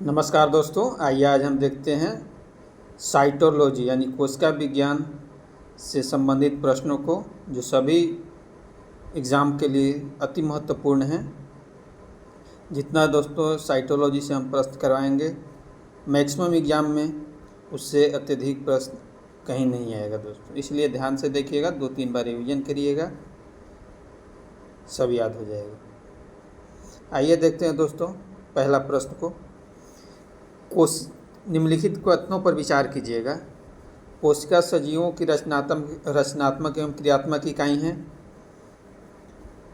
नमस्कार दोस्तों, आइए आज हम देखते हैं साइटोलॉजी यानी कोशिका विज्ञान से संबंधित प्रश्नों को, जो सभी एग्ज़ाम के लिए अति महत्वपूर्ण हैं। जितना दोस्तों साइटोलॉजी से हम प्रश्न करवाएंगे मैक्सिमम एग्ज़ाम में, उससे अत्यधिक प्रश्न कहीं नहीं आएगा दोस्तों। इसलिए ध्यान से देखिएगा, 2-3 बार रिवीजन करिएगा, सब याद हो जाएगा। आइए देखते हैं दोस्तों पहला प्रश्न को। निम्नलिखित कथनों पर विचार कीजिएगा। कोशिका सजीवों की रचनात्मक एवं क्रियात्मक इकाई हैं।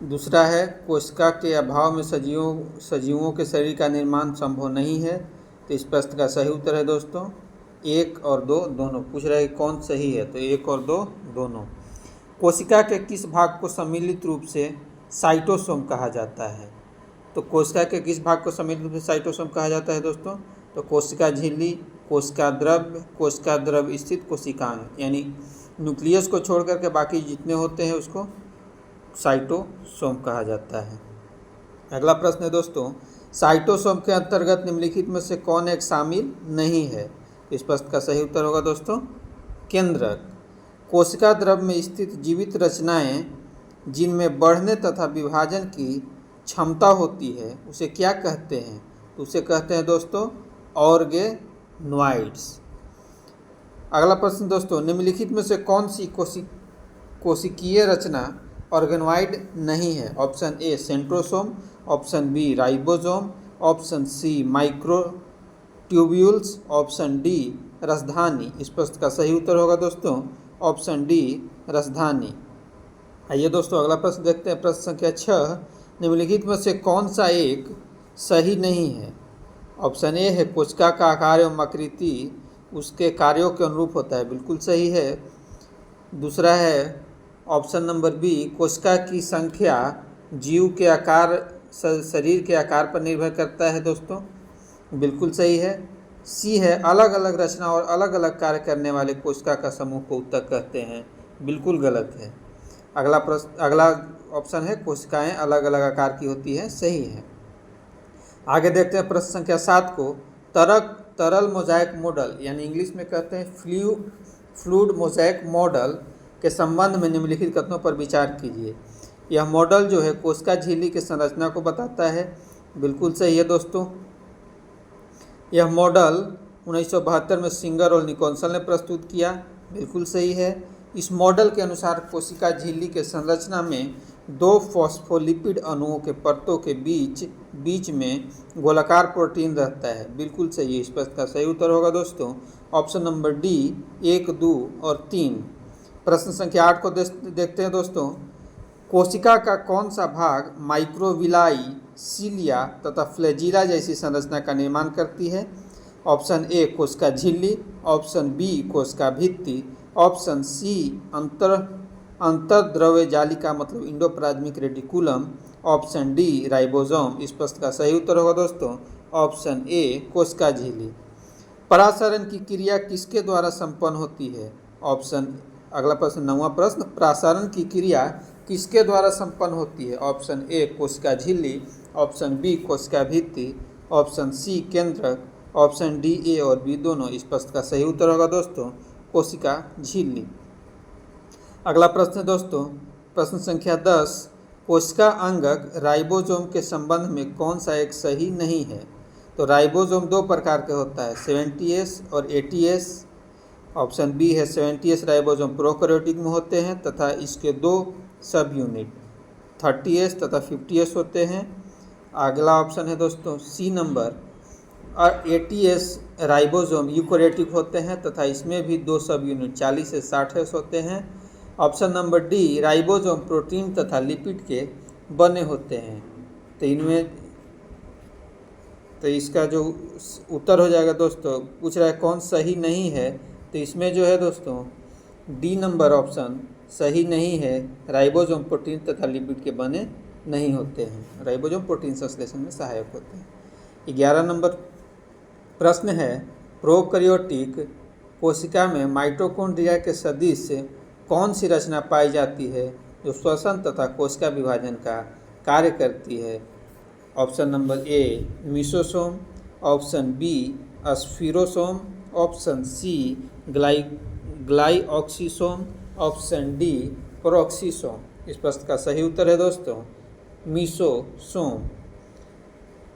दूसरा है, कोशिका के अभाव में सजीवों के शरीर का निर्माण संभव नहीं है। तो इस प्रश्न का सही उत्तर है दोस्तों 1 और 2 दोनों। पूछ रहे हैं कौन सही है, तो 1 और 2 दोनों। कोशिका के किस भाग को सम्मिलित रूप से साइटोसोम कहा जाता है? तो कोशिका के किस भाग को सम्मिलित रूप से साइटोसोम कहा जाता है दोस्तों? तो कोशिका झिल्ली, कोशिका द्रव स्थित कोशिकांग, यानी न्यूक्लियस को छोड़ करके बाकी जितने होते हैं उसको साइटोसोम कहा जाता है। अगला प्रश्न है दोस्तों, साइटोसोम के अंतर्गत निम्नलिखित में से कौन एक शामिल नहीं है? इस प्रश्न का सही उत्तर होगा दोस्तों केंद्रक। कोशिका द्रव में स्थित जीवित रचनाएं जिनमें बढ़ने तथा विभाजन की क्षमता होती है उसे क्या कहते हैं? तो उसे कहते हैं दोस्तों ऑर्गेनॉइड्स। अगला प्रश्न दोस्तों, निम्नलिखित में से कौन सी कोशिकीय रचना ऑर्गेनॉइड नहीं है? Option A centrosome, option B ribosome, option C microtubules, option D रसधानी। इस प्रश्न का सही उत्तर होगा दोस्तों ऑप्शन डी रसधानी। आइए दोस्तों अगला प्रश्न देखते हैं। प्रश्न संख्या 6, निम्नलिखित में से कौन सा एक सही नहीं है? ऑप्शन ए है कोशिका का आकार एवं आकृति उसके कार्यों के अनुरूप होता है, बिल्कुल सही है। दूसरा है ऑप्शन नंबर बी, कोशिका की संख्या जीव के आकार शरीर के आकार पर निर्भर करता है दोस्तों, बिल्कुल सही है। सी है अलग अलग रचना और अलग अलग कार्य करने वाले कोशिका का समूह को ऊतक कहते हैं, बिल्कुल गलत है। अगला ऑप्शन है कोशिकाएं अलग अलग आकार की होती है, सही है। आगे देखते हैं प्रश्न संख्या 7 को। तरल मोज़ाइक मॉडल यानी इंग्लिश में कहते हैं फ्लूइड मोज़ाइक मॉडल के संबंध में निम्नलिखित कथनों पर विचार कीजिए। यह मॉडल जो है कोशिका झिल्ली की संरचना को बताता है, बिल्कुल सही है दोस्तों। यह मॉडल 1972 में सिंगर और निकोलसन ने प्रस्तुत किया, बिल्कुल सही है। इस मॉडल के अनुसार कोशिका झिल्ली के संरचना में 2 फॉस्फोलिपिड अणुओं के परतों के बीच में गोलाकार प्रोटीन रहता है, बिल्कुल सही है। इस प्रश्न का सही उत्तर होगा दोस्तों ऑप्शन नंबर डी 1, 2 और 3। प्रश्न संख्या 8 को देखते हैं दोस्तों। कोशिका का कौन सा भाग माइक्रोविलाई, सीलिया तथा फ्लैजिला जैसी संरचना का निर्माण करती है? ऑप्शन ए कोशिका झिल्ली, ऑप्शन बी कोशिका भित्ति, ऑप्शन सी अंतर्द्रव्य जालिका मतलब endoplasmic reticulum, option D ribosome. इस प्रश्न का सही उत्तर होगा दोस्तों ऑप्शन ए कोशिका झिल्ली। परासरण की क्रिया किसके द्वारा संपन्न होती है? अगला प्रश्न 9वां प्रश्न, परासरण की क्रिया किसके द्वारा संपन्न होती है? ऑप्शन ए कोशिका झिल्ली, ऑप्शन बी कोशिका भित्ति, ऑप्शन सी केंद्रक, ऑप्शन डी ए और बी दोनों। इस प्रश्न का सही उत्तर होगा दोस्तों कोशिका झिल्ली। अगला प्रश्न है दोस्तों प्रश्न संख्या 10, कोशिका अंगक राइबोसोम के संबंध में कौन सा एक सही नहीं है? तो राइबोसोम 2 प्रकार के होता है, 70S और 80S। ऑप्शन बी है 70S राइबोसोम प्रोकैरियोटिक में होते हैं तथा इसके 2 सब यूनिट 30S तथा 50S होते हैं। अगला ऑप्शन है दोस्तों सी नंबर 80S राइबोसोम यूकैरियोटिक होते हैं तथा इसमें भी 2 सब यूनिट 40 से 60S होते हैं। Option number D ribosome protein तथा लिपिड के बने होते हैं। तो इसका जो उत्तर हो जाएगा दोस्तों, पूछ रहा है कौन सही नहीं है, तो इसमें जो है दोस्तों डी नंबर ऑप्शन सही नहीं है, राइबोसोम प्रोटीन तथा लिपिड के बने नहीं होते हैं। राइबोसोम प्रोटीन संश्लेषण में सहायक होते हैं। 11 नंबर प्रश्न है, प्रोकैरियोटिक कोशिका में माइटोकॉन्ड्रिया के सदृश कौन सी रचना पाई जाती है जो श्वसन तथा कोशिका विभाजन का कार्य करती है? Option number A mesosome, option B spherosome, option C glyoxysome, option D peroxisome. इस प्रश्न का सही उत्तर है दोस्तों मीसोसोम।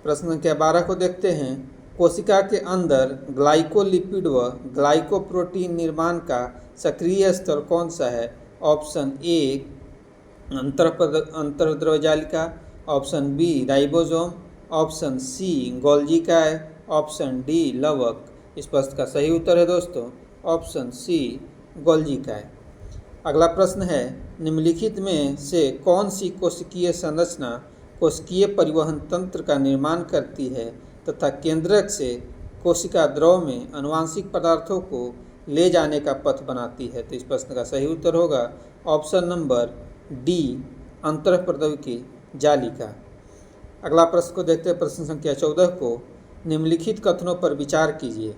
प्रश्न संख्या 12 को देखते हैं। कोशिका के अंदर ग्लाइकोलिपिड व ग्लाइकोप्रोटीन निर्माण का सक्रिय स्थल कौन सा है? ऑप्शन ए अंतर्द्रव्य जालिका, option B ribosome, option C Golgi काय, ऑप्शन डी लवक। इस प्रश्न का सही उत्तर है दोस्तों ऑप्शन सी गोल्गी काय। अगला प्रश्न है, निम्नलिखित में से कौन सी कोशिकीय संरचना कोशिकीय परिवहन तंत्र का निर्माण करती है तथा केंद्रक से कोशिका द्रव में आनुवांशिक पदार्थों को ले जाने का पथ बनाती है? तो इस प्रश्न का सही उत्तर होगा ऑप्शन नंबर डी अंतःप्रद्रव्य जालिका। अगला प्रश्न को देखते हैं। प्रश्न संख्या 14 को, निम्नलिखित कथनों पर विचार कीजिए।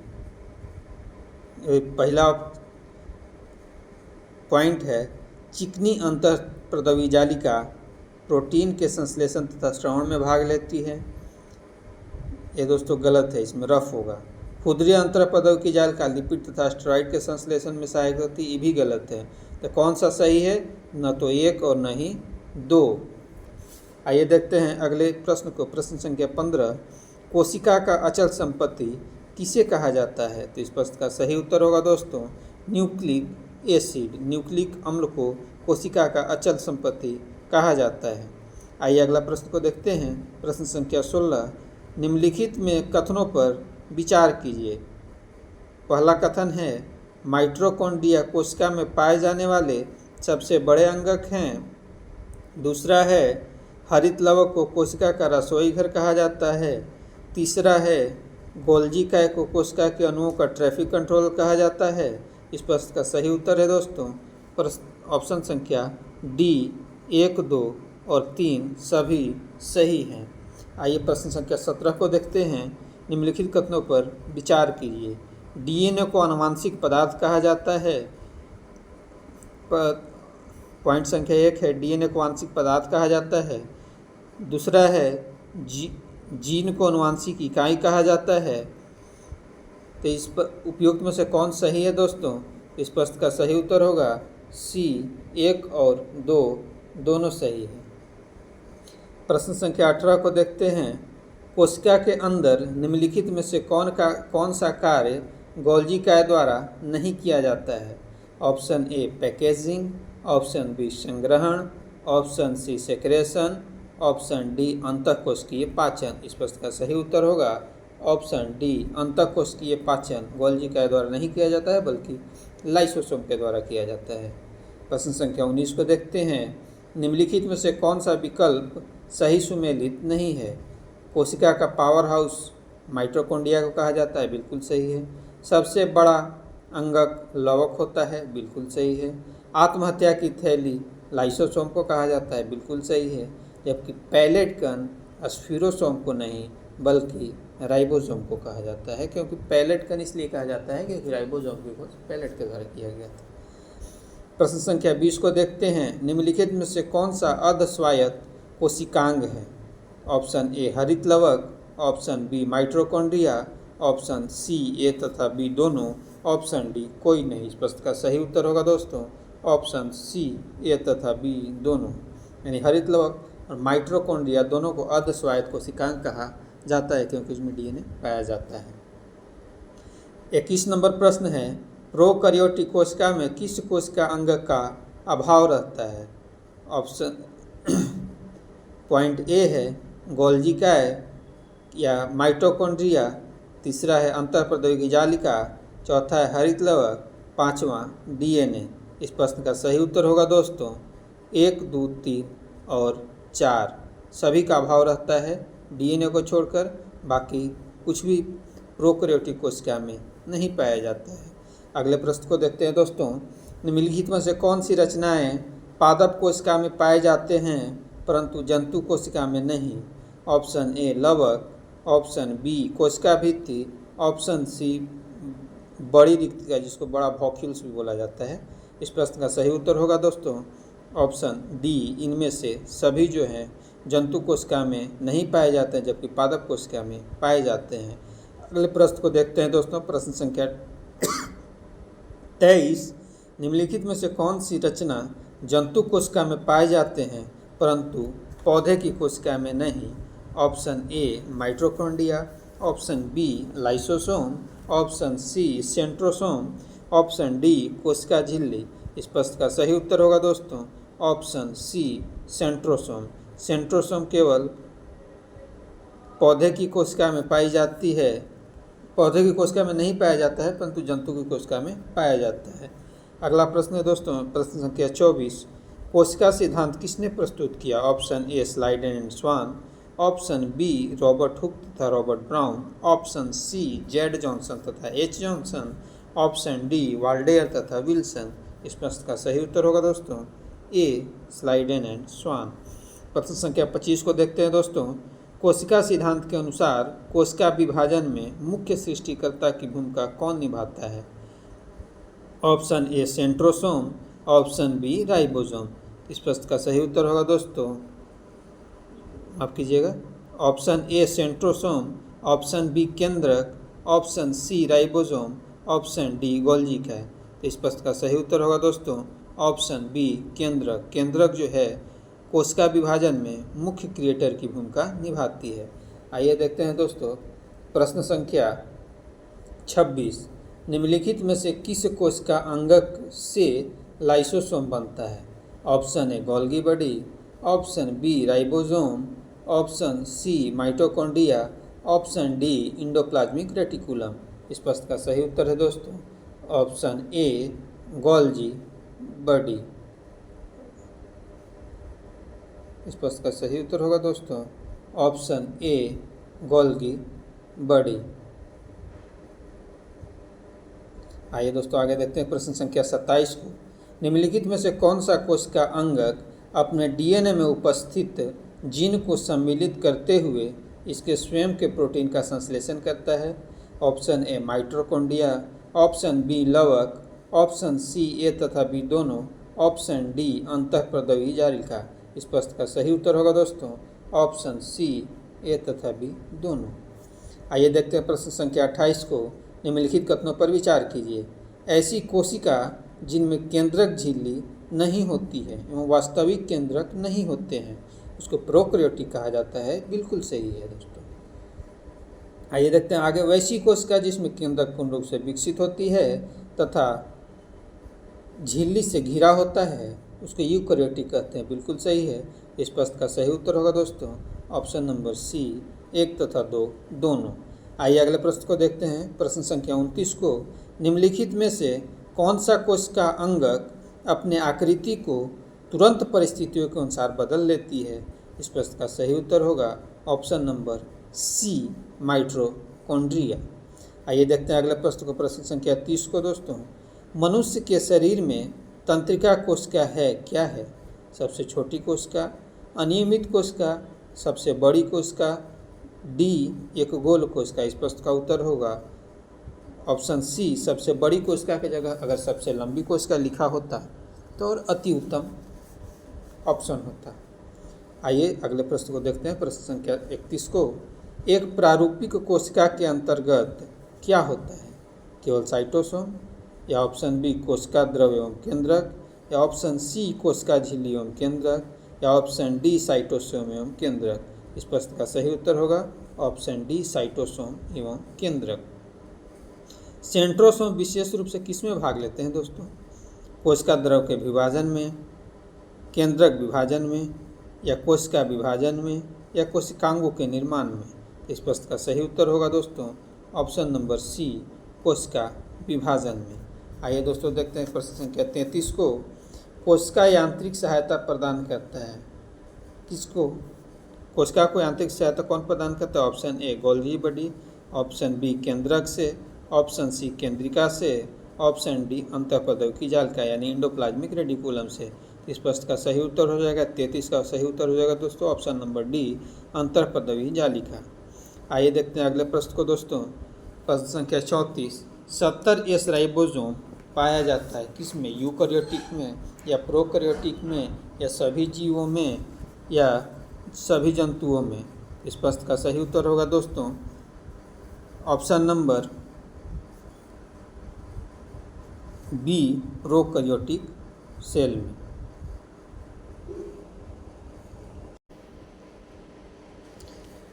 पहला पॉइंट है, चिकनी अंतःप्रद्रव्य जालिका प्रोटीन के संश्लेषण तथा श्रवण में भाग लेती है। ये दोस्तों गलत है, इसमें रफ होगा। खुदरी अंतःप्रद्रव्य जालिका लिपिड तथा स्टेरॉइड के संश्लेषण में सहायक होती है, ये भी गलत है। तो कौन सा सही है? न तो 1 और न ही 2। आइए देखते हैं अगले प्रश्न को। प्रश्न संख्या 15, कोशिका का अचल संपत्ति किसे कहा जाता है? तो इस प्रश्न का सही उत्तर होगा दोस्तों न्यूक्लिक एसिड। न्यूक्लिक अम्ल को कोशिका का अचल संपत्ति कहा जाता है। आइए अगला प्रश्न को देखते हैं। प्रश्न संख्या 16, निम्नलिखित में कथनों पर विचार कीजिए। पहला कथन है, माइटोकॉन्ड्रिया कोशिका में पाए जाने वाले सबसे बड़े अंगक हैं। दूसरा है, हरित लवक को कोशिका का रसोई घर कहा जाता है। तीसरा है, गोल्गी काय को कोशिका के अणुओं का ट्रैफिक कंट्रोल कहा जाता है। इस प्रश्न का सही उत्तर है दोस्तों ऑप्शन संख्या डी 1, 2 और 3 सभी सही हैं। आइए प्रश्न संख्या 17 को देखते हैं। निम्नलिखित कथनों पर विचार कीजिए। डीएनए को आनुवांशिक पदार्थ कहा जाता है। पॉइंट संख्या 1 है, डीएनए को आनुवांशिक पदार्थ कहा जाता है। दूसरा है, जीन को आनुवांशिक इकाई कहा जाता है। तो इस पर उपयुक्त में से कौन सही है दोस्तों? इस प्रश्न का सही उत्तर होगा सी 1 और 2 दोनों सही है। प्रश्न संख्या 18 को देखते हैं। कोशिका के अंदर निम्नलिखित में से कौन सा कार्य गोल्गी काय द्वारा नहीं किया जाता है? Option A packaging, option B संग्रहण, option C secretion, option D अंतःकोशिकीय पाचन। इस प्रश्न का सही उत्तर होगा ऑप्शन डी अंतःकोशिकीय पाचन गोल्गी काय द्वारा नहीं किया जाता है बल्कि लाइसोसोम के द्वारा किया जाता है। प्रश्न संख्या 19 को देखते हैं। निम्नलिखित में से कौन सा विकल्प सही सुमेलित नहीं है? कोशिका का पावर हाउस माइटोकॉन्ड्रिया को कहा जाता है, बिल्कुल सही है। सबसे बड़ा अंगक लवक होता है, बिल्कुल सही है। आत्महत्या की थैली लाइसोसोम को कहा जाता है, बिल्कुल सही है। जबकि पैलेट कण स्फीरोसोम को नहीं बल्कि राइबोसोम को कहा जाता है, क्योंकि पैलेट कण इसलिए कहा जाता है क्योंकि राइबोसोम की खोज पैलेट के द्वारा किया गया था। प्रश्न संख्या 20 को देखते हैं। निम्नलिखित में से कौन सा अर्धस्वायत्त कोशिकांग है? ऑप्शन ए हरित लवक, option B mitochondria, option C A तथा बी दोनों, ऑप्शन डी कोई नहीं। इस प्रश्न का सही उत्तर होगा दोस्तों ऑप्शन सी ए तथा बी दोनों, यानी हरित लवक और माइटोकॉन्ड्रिया दोनों को अर्धस्वायत्त कोशिकांग कहा जाता है क्योंकि उसमें डीएनए पाया जाता है। 21 नंबर प्रश्न है, प्रोकैरियोटिक कोशिका में किस कोशिका अंग का अभाव रहता है? ऑप्शन पॉइंट ए है गोल्गी काय या माइटोकॉन्ड्रिया, तीसरा है अंतःप्रद्रव्य जालिका, चौथा है हरित लवक, पांचवा डीएनए। इस प्रश्न का सही उत्तर होगा दोस्तों 1, 2, 3 और 4 सभी का अभाव रहता है डीएनए को छोड़कर। बाकी कुछ भी प्रोकैरियोटिक कोशिका में नहीं पाया जाता है। अगले प्रश्न को देखते हैं दोस्तों। निम्नलिखित में से कौन सी रचनाएं पादप कोशिका में पाए जाते हैं परंतु जंतु कोशिका में नहीं? ऑप्शन ए लवक, ऑप्शन बी कोशिका भित्ति, ऑप्शन सी बड़ी रिक्तिका जिसको बड़ा वॉक्यूल्स भी बोला जाता है। इस प्रश्न का सही उत्तर होगा दोस्तों ऑप्शन डी, इनमें से सभी जो हैं जंतु कोशिका में नहीं पाए जाते हैं जबकि पादप कोशिका में पाए जाते हैं। अगले प्रश्न को देखते हैं दोस्तों। प्रश्न संख्या 23, निम्नलिखित में से कौन सी रचना जंतु कोशिका में पाए जाते हैं परंतु पौधे की कोशिका में नहीं? Option A mitochondria, option B lysosome, option C centrosome, option D कोशिका झिल्ली। इस प्रश्न का सही उत्तर होगा दोस्तों ऑप्शन सी सेंट्रोसोम। सेंट्रोसोम केवल पौधे की कोशिका में पाई जाती है, पौधे की कोशिका में नहीं पाया जाता है परंतु जंतु की कोशिका में पाया जाता है। अगला प्रश्न है दोस्तों प्रश्न संख्या 24, कोशिका सिद्धांत किसने प्रस्तुत किया? Option A Schleiden and Schwann, option B Robert Hooke तथा Robert Brown, option C Z Johnson तथा H Johnson, option D Waldeyer तथा विल्सन। इस प्रश्न का सही उत्तर होगा दोस्तों ए स्लाइडेन एंड स्वान। प्रश्न संख्या 25 को देखते हैं दोस्तों। कोशिका सिद्धांत के अनुसार कोशिका विभाजन में मुख्य सृष्टिकर्ता की भूमिका कौन निभाता है? Option A centrosome, option B ribosome. इस प्रश्न का सही उत्तर होगा दोस्तों, माफ कीजिएगा, option A centrosome, option B केंद्रक, option C ribosome, option D Golgi है। तो इस प्रश्न का सही उत्तर होगा दोस्तों ऑप्शन बी केंद्रक। केंद्रक जो है कोशिका विभाजन में मुख्य क्रिएटर की भूमिका निभाती है। आइए देखते हैं दोस्तों प्रश्न संख्या 26, निम्नलिखित में से किस कोशिका अंगक से लाइसोसोम बनता है? Option A Golgi body, option B ribosome, option C mitochondria, option D endoplasmic reticulum. इस प्रश्न का सही उत्तर है दोस्तों ऑप्शन ए गोल्गी बॉडी। इस प्रश्न का सही उत्तर होगा दोस्तों ऑप्शन ए गोल्गी बॉडी। आइए दोस्तों आगे देखते हैं प्रश्न संख्या 27 को। निम्नलिखित में से कौन सा कोशिका अंगक अपने डीएनए में उपस्थित जीन को सम्मिलित करते हुए इसके स्वयं के प्रोटीन का संश्लेषण करता है? Option A mitochondria, option B लवक, ऑप्शन सी ए तथा बी दोनों, ऑप्शन डी अंतःप्रद्रवी जालिका। इस प्रश्न का सही उत्तर होगा दोस्तों ऑप्शन सी ए तथा बी दोनों। आइए देखते हैं प्रश्न संख्या 28 को। निम्नलिखित कथनों पर विचार कीजिए। ऐसी कोशिका जिनमें केंद्रक झिल्ली नहीं होती है एवं वास्तविक केंद्रक नहीं होते हैं उसको प्रोकैरियोटिक कहा जाता है। बिल्कुल सही है दोस्तों। आइए देखते हैं आगे। वैसी कोशिका जिसमें केंद्रक पूर्ण रूप से विकसित होती है तथा झिल्ली से घिरा होता है उसको यूकैरियोटिक कहते हैं। बिल्कुल सही है। इस प्रश्न का सही उत्तर होगा दोस्तों ऑप्शन नंबर सी 1 तथा 2 दोनों। आइए अगले प्रश्न को देखते हैं। प्रश्न संख्या 29 को। निम्नलिखित में से कौन सा कोशिका अंगक अपने आकृति को तुरंत परिस्थितियों के अनुसार बदल लेती है? इस प्रश्न का सही उत्तर होगा ऑप्शन नंबर सी माइटोकॉन्ड्रिया। आइए देखते हैं अगले प्रश्न को। प्रश्न संख्या 30 को दोस्तों। मनुष्य के शरीर में तंत्रिका कोशिका है क्या है? सबसे छोटी कोशिका, अनियमित कोशिका, सबसे बड़ी कोशिका, डी एक गोल कोशिका। इस प्रश्न का उत्तर होगा ऑप्शन सी सबसे बड़ी कोशिका की जगह अगर सबसे लंबी कोशिका लिखा होता तो और अति उत्तम ऑप्शन होता। आइए अगले प्रश्न को देखते हैं। प्रश्न संख्या 31 को। एक प्रारूपिक कोशिका के अंतर्गत क्या होता है? केवल साइटोसोम, या ऑप्शन बी कोशिका द्रव एवं केंद्रक, या ऑप्शन सी कोशिका झिल्ली एवं केंद्रक, या ऑप्शन डी साइटोसोम एवं केंद्रक। इस प्रश्न का सही उत्तर होगा ऑप्शन डी साइटोसोम एवं केंद्रक। सेंट्रोसोम विशेष रूप से किस में भाग लेते हैं दोस्तों? कोशिका द्रव के विभाजन में, केंद्रक विभाजन में, या कोशिका विभाजन में, या कोशिकांगों के निर्माण में। इस प्रश्न का सही उत्तर होगा दोस्तों ऑप्शन नंबर सी कोशिका विभाजन में। आइए दोस्तों देखते हैं प्रश्न संख्या 33 को। कोशिका यांत्रिक सहायता प्रदान करता है किसको? कोशिका को यांत्रिक सहायता कौन प्रदान करता है? Option A Golgi body, option B केंद्रक से, ऑप्शन सी केंद्रिका से, ऑप्शन डी अंतःप्रद्रवी जालिका यानी इंडोप्लाज्मिक रेटिकुलम से। इस प्रश्न का सही उत्तर हो जाएगा 33 का सही उत्तर हो जाएगा दोस्तों ऑप्शन नंबर डी अंतःप्रद्रवी जालिका। आइए देखते हैं अगले प्रश्न को दोस्तों। प्रश्न संख्या 34। 70S राइबोसोम पाया जाता है किसमें? यूकैरियोटिक में, या प्रोकैरियोटिक में, या सभी जीवों में, या सभी जंतुओं में? इस प्रश्न का सही उत्तर होगा दोस्तों option number B prokaryotic cell में।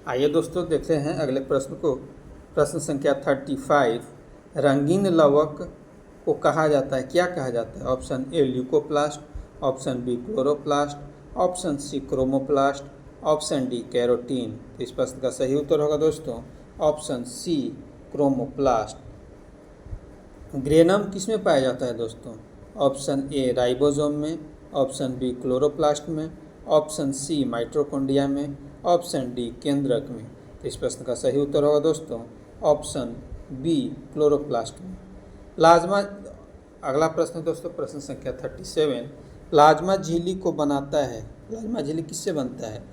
आइए दोस्तों देखते हैं अगले प्रश्न को। प्रश्न संख्या 35, रंगीन लवक को कहा जाता है, क्या कहा जाता है? Option A leucoplast, option B chloroplast, option C chromoplast, option D carotene. तो इस प्रश्न का सही उत्तर होगा दोस्तों ऑप्शन सी क्रोमोप्लास्ट। ग्रेनम किस में पाया जाता है दोस्तों? ऑप्शन ए राइबोसोम में, ऑप्शन बी क्लोरोप्लास्ट में, ऑप्शन सी माइटोकॉन्ड्रिया में, ऑप्शन डी केंद्रक में। तो इस प्रश्न का सही उत्तर होगा दोस्तों ऑप्शन बी क्लोरोप्लास्ट में। प्लाज्मा, अगला प्रश्न दोस्तों प्रश्न संख्या 37, प्लाज्मा झिल्ली को बनाता है, प्लाज्मा झिल्ली किससे बनता है?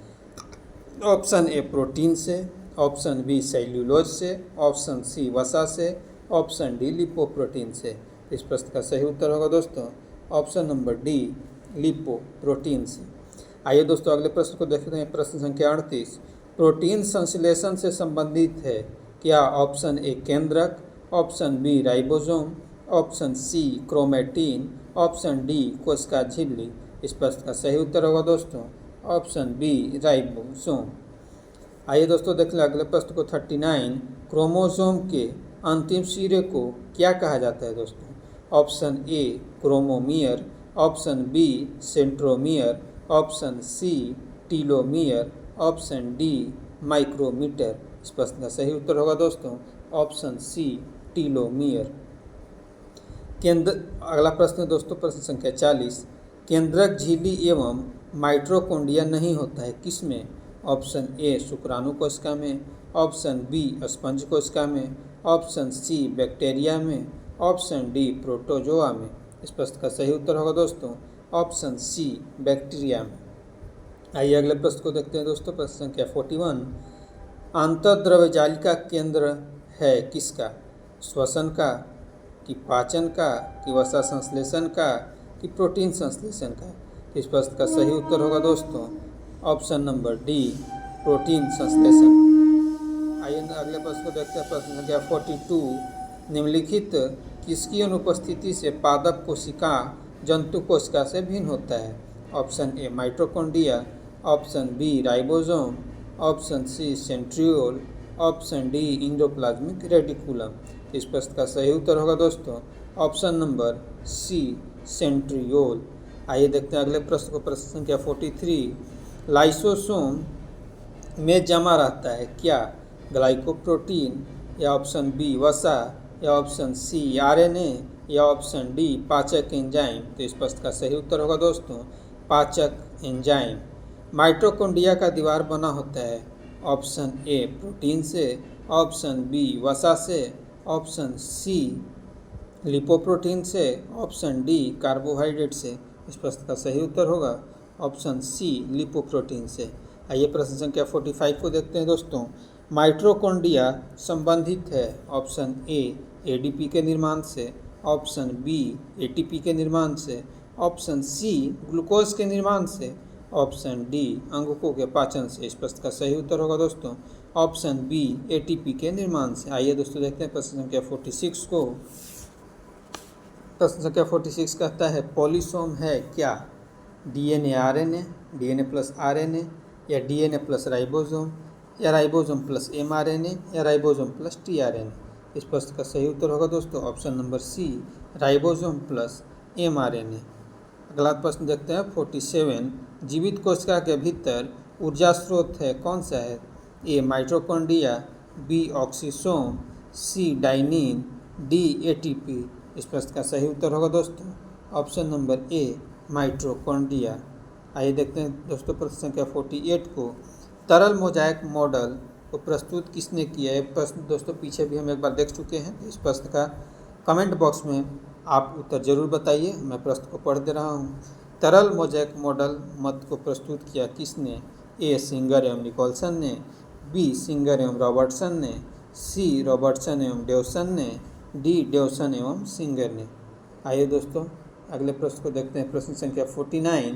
ऑप्शन ए प्रोटीन से, ऑप्शन बी सेल्यूलोज से, ऑप्शन सी वसा से, ऑप्शन डी लिपोप्रोटीन से। इस प्रश्न का सही उत्तर होगा दोस्तों ऑप्शन नंबर डी लिपोप्रोटीन से। आइए दोस्तों अगले प्रश्न को देखते हैं। प्रश्न संख्या 38, प्रोटीन संश्लेषण से संबंधित है क्या? ऑप्शन ए केंद्रक, option B ribosome, option C chromatin, option D कोशिका झिल्ली। इस प्रश्न का सही उत्तर होगा दोस्तों ऑप्शन बी राइबोसोम। आइए दोस्तों देख लें अगले प्रश्न को 39, क्रोमोसोम के अंतिम सिरे को क्या कहा जाता है दोस्तों? Option A chromomere, option B centromere, option C telomere, option D micrometre. इस प्रश्न का सही उत्तर होगा दोस्तों ऑप्शन सी टीलोमियर। अगला प्रश्न है दोस्तों प्रश्न संख्या 40, केंद्रक झिल्ली एवं माइटोकॉन्ड्रिया नहीं होता है किसमें? ऑप्शन ए शुक्राणु कोशिका में, ऑप्शन बी स्पंज कोशिका में, ऑप्शन सी बैक्टीरिया में, ऑप्शन डी प्रोटोजोआ में। इस प्रश्न का सही उत्तर होगा दोस्तों ऑप्शन सी बैक्टीरिया में। आइए अगले प्रश्न को देखते हैं दोस्तों प्रश्न संख्या 41, अंतर्द्रव्यजालिका केंद्र है किसका? श्वसन का, कि पाचन का, कि वसा संश्लेषण का, कि प्रोटीन संश्लेषण का? इस प्रश्न का सही उत्तर होगा दोस्तों ऑप्शन नंबर डी प्रोटीन संश्लेषण। आइए अगले प्रश्न को देखते हैं प्रश्न संख्या 42, निम्नलिखित किसकी अनुपस्थिति से पादप कोशिका जंतु कोशिका से भिन्न होता है? Option A mitochondria, option B ribosome, option C centriole, option D endoplasmic reticulum. इस प्रश्न का सही उत्तर होगा दोस्तों ऑप्शन नंबर सी सेंट्रियोल। आइए देखते हैं अगले प्रश्न को प्रश्न संख्या 43, लाइसोसोम में जमा रहता है क्या? ग्लाइकोप्रोटीन, या ऑप्शन बी वसा, या ऑप्शन सी आरएनए, या ऑप्शन डी पाचक एंजाइम। तो इस प्रश्न का सही उत्तर होगा दोस्तों पाचक एंजाइम। माइटोकॉन्ड्रिया का दीवार बना होता है ऑप्शन ए प्रोटीन से, ऑप्शन बी वसा से, ऑप्शन सी लिपोप्रोटीन से, ऑप्शन डी कार्बोहाइड्रेट से। इस प्रश्न का सही उत्तर होगा ऑप्शन सी लिपोप्रोटीन से। आइए प्रश्न संख्या 45 को देखते हैं दोस्तों, माइटोकॉन्ड्रिया संबंधित है ऑप्शन ए एडीपी के निर्माण से, ऑप्शन बी एटीपी के निर्माण से, ऑप्शन सी ग्लूकोज के निर्माण से, ऑप्शन डी अंगकों के पाचन से। इस प्रश्न का सही उत्तर होगा दोस्तों ऑप्शन बी एटीपी के निर्माण से। आइए दोस्तों देखते हैं प्रश्न संख्या 46 को। प्रश्न संख्या 46 कहता है पॉलीसोम है क्या? DNA RNA, DNA plus RNA, या डीएनए प्लस राइबोसोम, या राइबोसोम प्लस एमआरएनए, या राइबोसोम प्लस टीआरएनए। इस प्रश्न का सही उत्तर होगा दोस्तों option number C ribosome plus mRNA. अगला प्रश्न देखते हैं 47, जीवित कोशिका के भीतर ऊर्जा स्रोत है कौन सा है? ए माइटोकॉन्ड्रिया, बी ऑक्सीसोम, सी डाइनिन, डी एटीपी। इस प्रश्न का सही उत्तर होगा दोस्तों ऑप्शन नंबर ए माइटोकॉन्ड्रिया। आइए देखते हैं दोस्तों प्रश्न संख्या 48 को, तरल मोजाइक मॉडल को प्रस्तुत किसने किया है? प्रश्न दोस्तों पीछे भी हम एक बार देख चुके हैं। इस प्रश्न का कमेंट बॉक्स में आप उत्तर जरूर बताइए, मैं प्रश्न को पढ़ दे रहा हूँ। तरल मोजाइक मॉडल मत को प्रस्तुत किया किसने? ए सिंगर एवं निकोलसन ने, बी सिंगर एवं रॉबर्टसन ने, सी रॉबर्टसन एवं डेवसन ने, डी डेवसन एवं सिंगर ने। आइए दोस्तों अगले प्रश्न को देखते हैं। प्रश्न संख्या 49,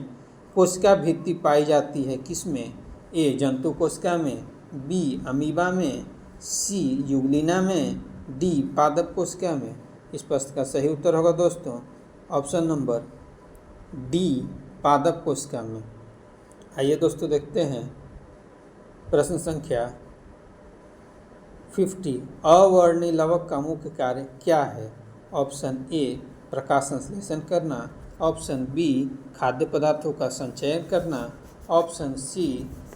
कोशिका भित्ति पाई जाती है किसमें? ए जंतु कोशिका में, बी अमीबा में, सी युगलिना में, डी पादप कोशिका में। इस प्रश्न का सही उत्तर होगा दोस्तों ऑप्शन नंबर डी पादप कोशिका में। आइए दोस्तों देखते हैं प्रश्न संख्या 50। अवर्णी लवक का मुख्य कार्य क्या है? ऑप्शन ए प्रकाश संश्लेषण करना, ऑप्शन बी खाद्य पदार्थों का संचयन करना, ऑप्शन सी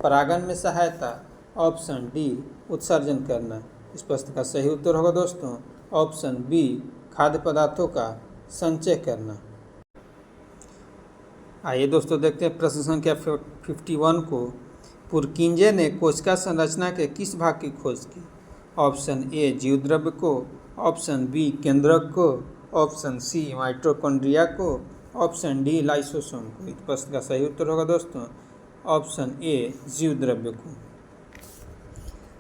परागण में सहायता, ऑप्शन डी उत्सर्जन करना। इस प्रश्न का सही उत्तर होगा दोस्तों ऑप्शन बी खाद्य पदार्थों का संचय करना। आइए दोस्तों देखते हैं प्रश्न संख्या 51 को। पुरकिंजे ने कोशिका संरचना के किस भाग की खोज की? ऑप्शन ए जीवद्रव्य को, ऑप्शन बी केंद्रक को, ऑप्शन सी माइटोकॉन्ड्रिया को, ऑप्शन डी लाइसोसोम को। इस प्रश्न का सही उत्तर होगा दोस्तों ऑप्शन ए जीवद्रव्य को।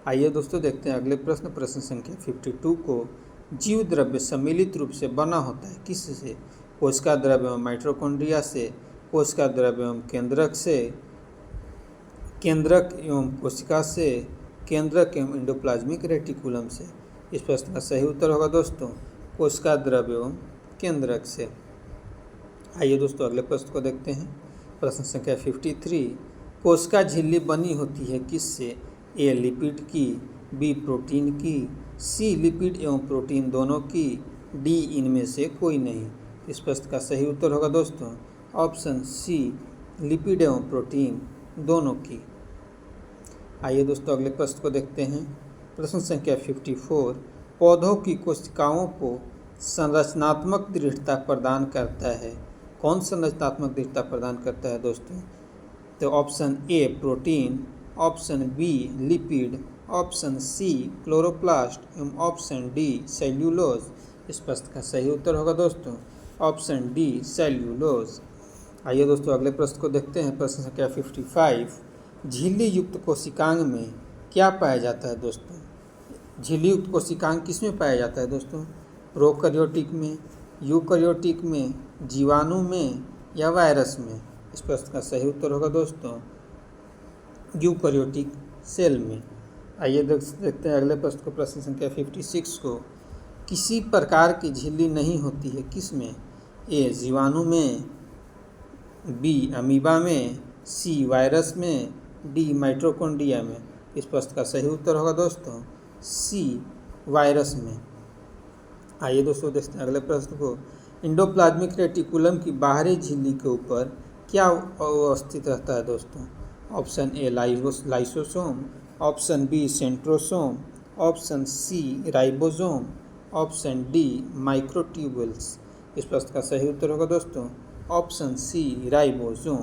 आइए दोस्तों देखते हैं अगले प्रश्न प्रश्न संख्या 52 को। जीवद्रव्य सम्मिलित रूप से बना होता है किससे? कोशिका द्रव्य एवं माइटोकॉन्ड्रिया से, कोशिका द्रव्य एवं केंद्रक से, केंद्रक एवं कोशिका से, केंद्रक एवं एंडोप्लाज्मिक रेटिकुलम से। इस प्रश्न का सही उत्तर होगा दोस्तों कोशिका द्रव्य एवं केंद्रक से। आइए दोस्तों अगले प्रश्न को देखते हैं प्रश्न संख्या 53। कोशिका झिल्ली बनी होती है किससे? ए लिपिड की, बी प्रोटीन की, सी लिपिड एवं प्रोटीन दोनों की, डी इनमें से कोई नहीं। इस प्रश्न का सही उत्तर होगा दोस्तों ऑप्शन सी लिपिड एवं प्रोटीन दोनों की। आइए दोस्तों अगले प्रश्न को देखते हैं प्रश्न संख्या 54। पौधों की कोशिकाओं को संरचनात्मक दृढ़ता प्रदान करता है। कौन संरचनात्मक दृढ़ता प्रदान करता है दोस्तों? तो option A protein, option B lipid, option C chloroplast एवं ऑप्शन डी सेल्यूलोज। इस प्रश्न का सही उत्तर होगा दोस्तों ऑप्शन डी सेल्यूलोज। आइए दोस्तों अगले प्रश्न को देखते हैं प्रश्न संख्या 55। झिल्ली युक्त कोशिकांग में क्या पाया जाता है दोस्तों? झिल्ली युक्त कोशिकांग किस में पाया जाता है दोस्तों? प्रोकैरियोटिक में, यूकैरियोटिक में, जीवाणु में या वायरस में? इस प्रश्न का सही उत्तर होगा दोस्तों यूकैरियोटिक सेल में। आइए देखते हैं अगले प्रश्न को प्रश्न संख्या 56 को। किसी प्रकार की झिल्ली नहीं होती है किस में? ए जीवाणु में, बी अमीबा में, सी वायरस में, डी माइटोकॉन्ड्रिया में। इस प्रश्न का सही उत्तर होगा दोस्तों सी वायरस में। आइए दोस्तों देखते हैं अगले प्रश्न को। एंडोप्लाज्मिक रेटिकुलम की बाहरी झिल्ली के ऊपर क्या अवस्थित रहता है दोस्तों? Option A lysosome, option B centrosome, option C ribosome, option D microtubules. इस प्रश्न का सही उत्तर होगा दोस्तों ऑप्शन सी राइबोसोम।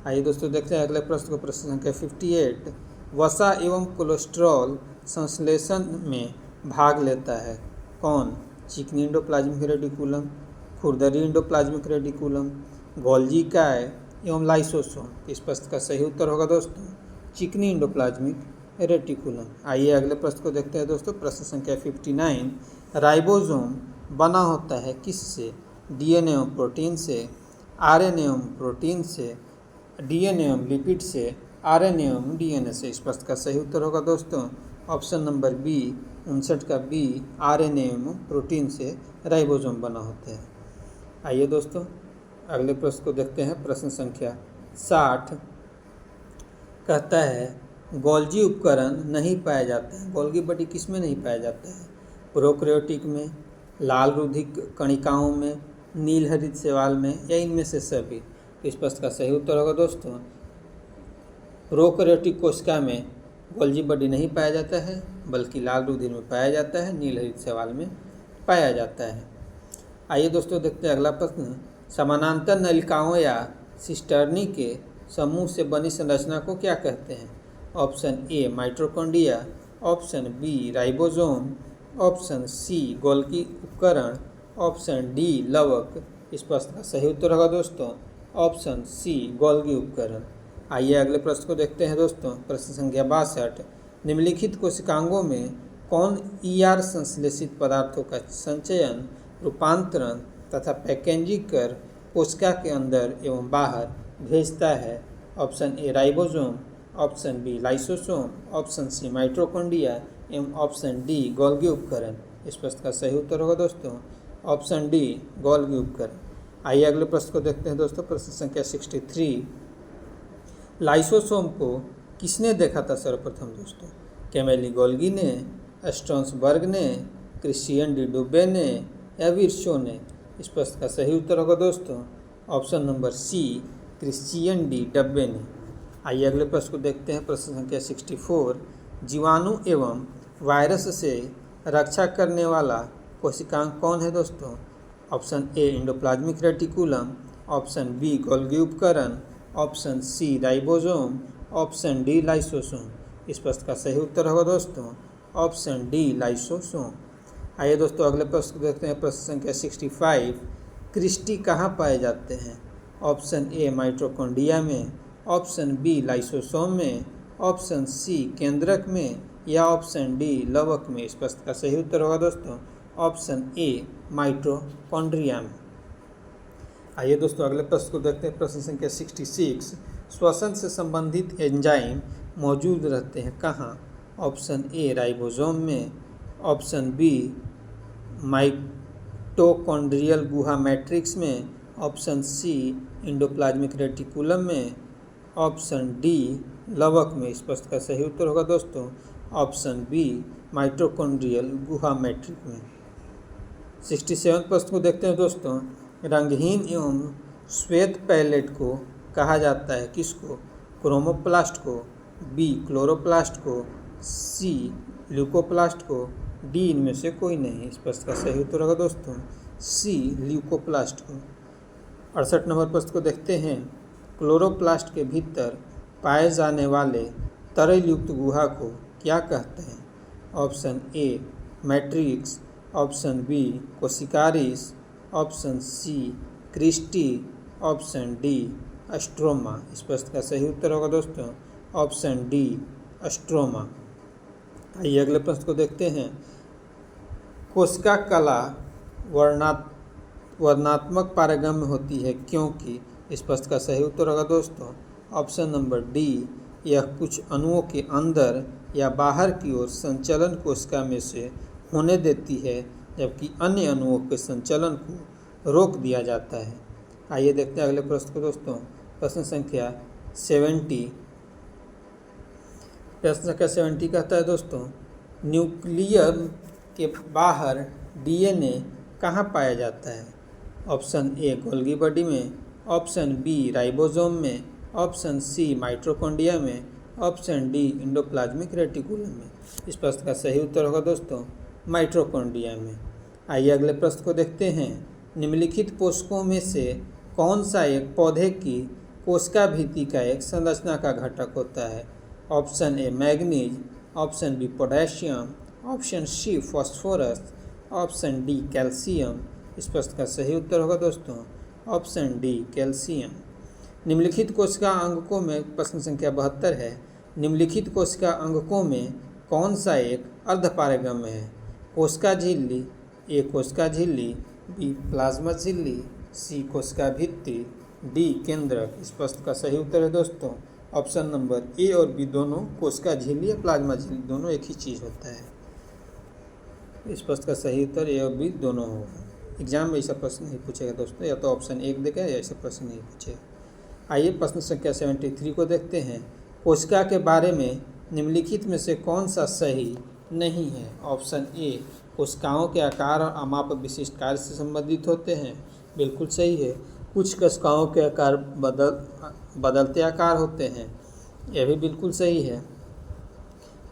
आइए दोस्तों देखते हैं अगले प्रश्न को प्रश्न संख्या 58। वसा एवं कोलेस्ट्रॉल संश्लेषण में भाग लेता है कौन? चिकनी एंडोप्लाज्मिक रेटिकुलम, खुरदरी एंडोप्लाज्मिक रेटिकुलम, गोल्जी काय एवं लाइसोसोम। इस प्रश्न का सही उत्तर होगा दोस्तों चिकनी एंडोप्लाज्मिक रेटिकुलम। आइए अगले प्रश्न को देखते हैं दोस्तों प्रश्न संख्या 59। राइबोसोम बना होता है किससे? डीएनए एवं प्रोटीन से, आरएनए एवं प्रोटीन से, डीएनए एवं लिपिड से, आरएनए एवं डीएनए से। इस प्रश्न का सही उत्तर होगा दोस्तों ऑप्शन नंबर बी 59 का बी आरएनए एवं प्रोटीन से राइबोसोम बना होता है। आइए दोस्तों अगले प्रश्न को देखते हैं प्रश्न संख्या 60। कहता है गोल्जी उपकरण नहीं पाया जाता है। गोल्गी बॉडी किस में नहीं पाया जाता है? प्रोकैरियोटिक में, लाल रुधिक कणिकाओं में, नील हरित शैवाल में या इनमें से सभी? इस प्रश्न का सही उत्तर होगा दोस्तों प्रोकैरियोटिक कोशिका में गोल्जी बॉडी नहीं पाया जाता है बल्कि लाल रुधिर में पाया जाता है, नील हरित शैवाल में पाया जाता है। आइए दोस्तों देखते हैं अगला प्रश्न। समानांतर नलिकाओं या सिस्टर्नी के समूह से बनी संरचना को क्या कहते हैं? Option A mitochondria, option B ribosome, option C Golgi उपकरण, ऑप्शन डी लवक। इस प्रश्न का सही उत्तर होगा दोस्तों ऑप्शन सी गोल्गी उपकरण। आइए अगले प्रश्न को देखते हैं दोस्तों प्रश्न संख्या 62। निम्नलिखित कोशिकांगों में कौन ईआर संश्लेषित पदार्थों का संचयन, रूपांतरण तथा पैकेजिंग कर कोशिका के अंदर एवं बाहर भेजता है? Option A ribosome, option B lysosome, option C mitochondria एवं ऑप्शन डी गोल्गी उपकरण। इस प्रश्न का सही उत्तर होगा दोस्तों ऑप्शन डी गोल्गी उपकरण। आइए अगले प्रश्न को देखते हैं दोस्तों। प्रश्न संख्या 63, लाइसोसोम को किसने देखा था सर्वप्रथम दोस्तों? कैमेली गोल्गी ने, स्ट्रॉन्सबर्ग ने, क्रिश्चियन डी डुब्बे ने या विर्शो ने? इस प्रश्न का सही उत्तर होगा दोस्तों option number C Christian de Duve ने। आइए अगले प्रश्न को देखते हैं। प्रश्न संख्या 64, जीवाणु एवं वायरस से रक्षा करने वाला कोशिकांग कौन है दोस्तों? Option A endoplasmic reticulum, option B Golgi उपकरण, option C ribosome, option D lysosome. इस प्रश्न का सही उत्तर होगा दोस्तों ऑप्शन डी लाइसोसोम। आइए दोस्तों अगले प्रश्न को देखते हैं। प्रश्न संख्या 65, क्रिस्टी कहाँ पाए जाते हैं? ऑप्शन ए माइटोकॉन्ड्रिया में, ऑप्शन बी लाइसोसोम में, ऑप्शन सी केंद्रक में या ऑप्शन डी लवक में? इस प्रश्न का सही उत्तर होगा दोस्तों ऑप्शन ए माइटोकॉन्ड्रिया में। आइए दोस्तों अगले प्रश्न को देखते हैं। प्रश्न संख्या 66, श्वसन से संबंधित एंजाइम मौजूद रहते हैं कहाँ? ऑप्शन ए राइबोसोम में, ऑप्शन बी माइटोकॉन्ड्रियल गुहा मैट्रिक्स में, ऑप्शन सी एंडोप्लाज्मिक रेटिकुलम में, ऑप्शन डी लवक में? इस प्रश्न का सही उत्तर होगा दोस्तों ऑप्शन बी माइटोकॉन्ड्रियल गुहा मैट्रिक्स में। 67 प्रश्न को देखते हैं दोस्तों। रंगहीन एवं श्वेत पैलेट को कहा जाता है किसको? क्रोमोप्लास्ट को, बी क्लोरोप्लास्ट को, सी ल्यूकोप्लास्ट को, डी इनमें से कोई नहीं? इस प्रश्न का सही उत्तर होगा दोस्तों सी ल्यूकोप्लास्ट को। 68 नंबर प्रश्न को देखते हैं। क्लोरोप्लास्ट के भीतर पाए जाने वाले तरल युक्त गुहा को क्या कहते हैं? Option A matrix, option B कोशिकारिस, option C cristae, option D stroma. इस प्रश्न का सही उत्तर होगा दोस्तों ऑप्शन डी स्ट्रोमा। आइए अगले प्रश्न को देखते हैं। कोशिका कला वर्णात्मक पारगम्य होती है क्योंकि? इस प्रश्न का सही उत्तर होगा दोस्तों ऑप्शन नंबर डी, यह कुछ अणुओं के अंदर या बाहर की ओर संचलन कोशिका में से होने देती है जबकि अन्य अणुओं के संचलन को रोक दिया जाता है। आइए देखते हैं अगले प्रश्न को दोस्तों। प्रश्न संख्या 70, प्रश्न संख्या 70 कहता है दोस्तों, न्यूक्लियस के बाहर डीएनए कहाँ पाया जाता है? ऑप्शन ए गोल्गी बॉडी में, ऑप्शन बी राइबोसोम में, ऑप्शन सी माइटोकॉन्ड्रिया में, ऑप्शन डी एंडोप्लाज्मिक रेटिकुलम में? इस प्रश्न का सही उत्तर होगा दोस्तों माइटोकॉन्ड्रिया में। आइए अगले प्रश्न को देखते हैं। निम्नलिखित पोषकों में से कौन सा एक पौधे की कोशिका भित्ति का एक संरचना का घटक होता है? Option A manganese, option B potassium, option C phosphorus, option D calcium? इस प्रश्न का सही उत्तर होगा दोस्तों ऑप्शन डी कैल्शियम। निम्नलिखित कोशिका अंगकों में प्रश्न संख्या 72 है। निम्नलिखित कोशिका अंगकों में कौन सा एक अर्धपारगम्य है? कोशिका झिल्ली, ए कोशिका झिल्ली, बी प्लाज्मा झिल्ली, सी कोशिका भित्ति, डी केंद्रक? इस प्रश्न का सही उत्तर है दोस्तों ऑप्शन नंबर ए और बी दोनों कोशिका झिल्ली या प्लाज्मा झिल्ली दोनों एक ही चीज़ होता है। इस प्रश्न का सही उत्तर ए और बी दोनों होगा। एग्जाम में ऐसा प्रश्न नहीं पूछेगा दोस्तों, या तो ऑप्शन एक देगा या ऐसा प्रश्न नहीं पूछेगा। आइए प्रश्न संख्या 73 को देखते हैं। कोशिका के बारे में निम्नलिखित में से कौन सा सही नहीं है? ऑप्शन ए कोशिकाओं के आकार और अमाप विशिष्ट कार्य से संबंधित होते हैं, बिल्कुल सही है। कुछ कोशिकाओं के आकार बदलते आकार होते हैं, यह भी बिल्कुल सही है।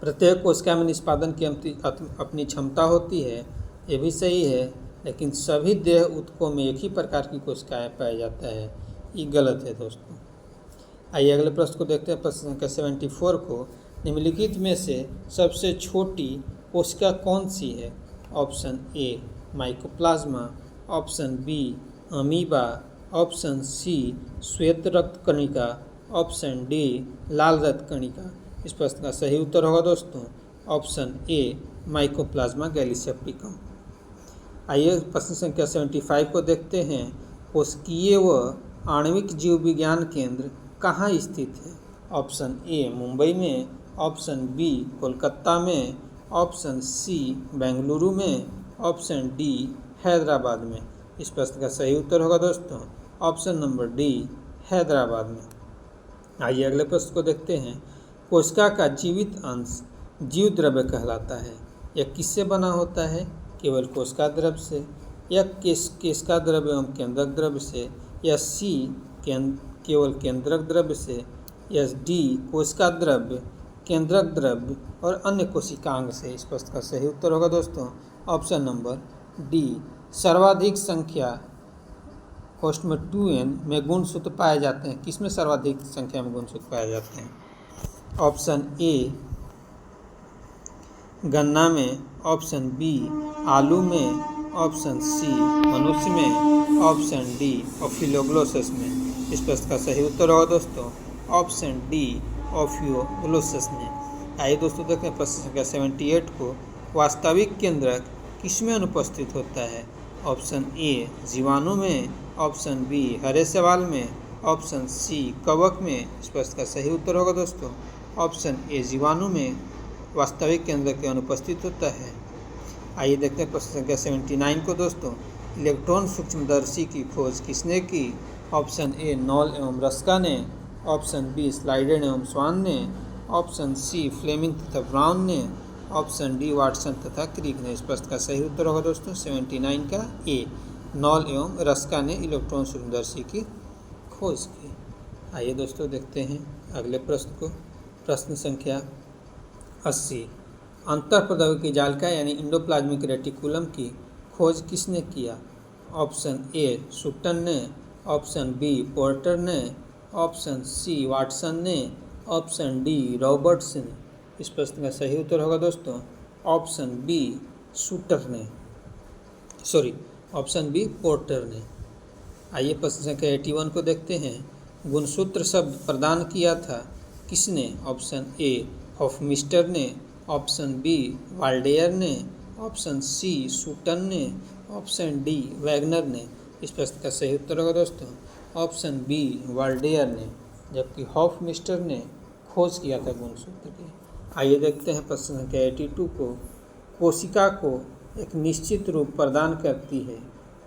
प्रत्येक कोशिका में निष्पादन की अपनी क्षमता होती है, ये भी सही है। लेकिन सभी देह ऊतकों में एक ही प्रकार की कोशिकाएं पाया जाता है, ये गलत है दोस्तों। आइए अगले प्रश्न को देखते हैं। प्रश्न संख्या 74 को, निम्नलिखित में से सबसे छोटी कोशिका कौन सी है? Option A mycoplasma, option B amoeba, option C श्वेत रक्त कणिका, ऑप्शन डी लाल रक्त कणिका? इस प्रश्न का सही उत्तर होगा दोस्तों ऑप्शन ए माइकोप्लाज्मा गैलिसेप्टिकम। आइए प्रश्न संख्या 75 को देखते हैं। कोशिकीय व आणविक जीव विज्ञान केंद्र कहाँ स्थित है? ऑप्शन ए मुंबई में, ऑप्शन बी कोलकाता में, ऑप्शन सी बेंगलुरु में, ऑप्शन डी हैदराबाद में। इस प्रश्न का सही उत्तर होगा दोस्तों ऑप्शन नंबर डी हैदराबाद में। आइए अगले प्रश्न को देखते हैं। कोशिका का जीवित अंश जीव द्रव्य कहलाता है। यह किससे बना होता है? केवल कोशिका द्रव्य से, या केशिका द्रव्य एवं केंद्रक द्रव्य से, या सी केवल केंद्रक द्रव्य से, या डी कोशिका द्रव्य, केंद्रक द्रव्य और अन्य कोशिकांग से। इस प्रश्न का सही उत्तर होगा दोस्तों ऑप्शन नंबर डी सर्वाधिक संख्या कोष्ठ में 2n में गुणसूत्र पाए जाते हैं। किसमें सर्वाधिक संख्या में गुणसूत्र पाए जाते हैं? ऑप्शन ए गन्ना में, ऑप्शन बी आलू में, ऑप्शन सी मनुष्य में, ऑप्शन डी ऑफियोग्लोसस में। इस प्रश्न का सही उत्तर होगा दोस्तों ऑप्शन डी ऑफियोग्लोसस में। आइए दोस्तों देखते हैं प्रश्न संख्या 78 को। वास्तविक केंद्रक किसमें अनुपस्थित होता है? ऑप्शन ए जीवाणु में, ऑप्शन बी हरे शैवाल में, ऑप्शन सी कवक में। इस प्रश्न का सही उत्तर होगा दोस्तों ऑप्शन ए जीवाणु में वास्तविक केंद्रक के अनुपस्थित होता है। आइए देखते हैं प्रश्न संख्या 79 को दोस्तों। इलेक्ट्रॉन सूक्ष्मदर्शी की खोज किसने की? ऑप्शन ए नॉल एवं रस्का ने, ऑप्शन बी स्लाइडेन एवं स्वान ने, ऑप्शन सी फ्लेमिंग तथा ब्राउन ने, ऑप्शन डी वाटसन तथा क्रीक ने। इस प्रश्न का सही उत्तर होगा दोस्तों 79 का ए नॉल एवं रस्का ने इलेक्ट्रॉन सूक्ष्मदर्शी की खोज की। आइए दोस्तों देखते हैं अगले प्रश्न को। प्रश्न संख्या 80। अंतःप्रद्रव्य जालिका यानी इंडोप्लाज्मिक रेटिकुलम की खोज किसने किया? ऑप्शन ए सुटन ने, ऑप्शन बी पोर्टर ने, ऑप्शन सी वाटसन ने, ऑप्शन डी रॉबर्ट्स ने। इस प्रश्न का सही उत्तर होगा दोस्तों ऑप्शन बी शूटर ने, ऑप्शन बी पोर्टर ने। आइए प्रश्न संख्या 81 को देखते हैं। गुणसूत्र शब्द प्रदान किया था किसने? ऑप्शन ए हॉफमिस्टर ने, ऑप्शन बी वाल्डेयर ने, ऑप्शन सी शूटन ने, ऑप्शन डी वैगनर ने। इस प्रश्न का सही उत्तर होगा दोस्तों ऑप्शन बी वाल्डेयर ने, जबकि हॉफमिस्टर ने खोज किया था गुणसूत्र की। आइए देखते हैं प्रश्न संख्या 82 को। कोशिका को एक निश्चित रूप प्रदान करती है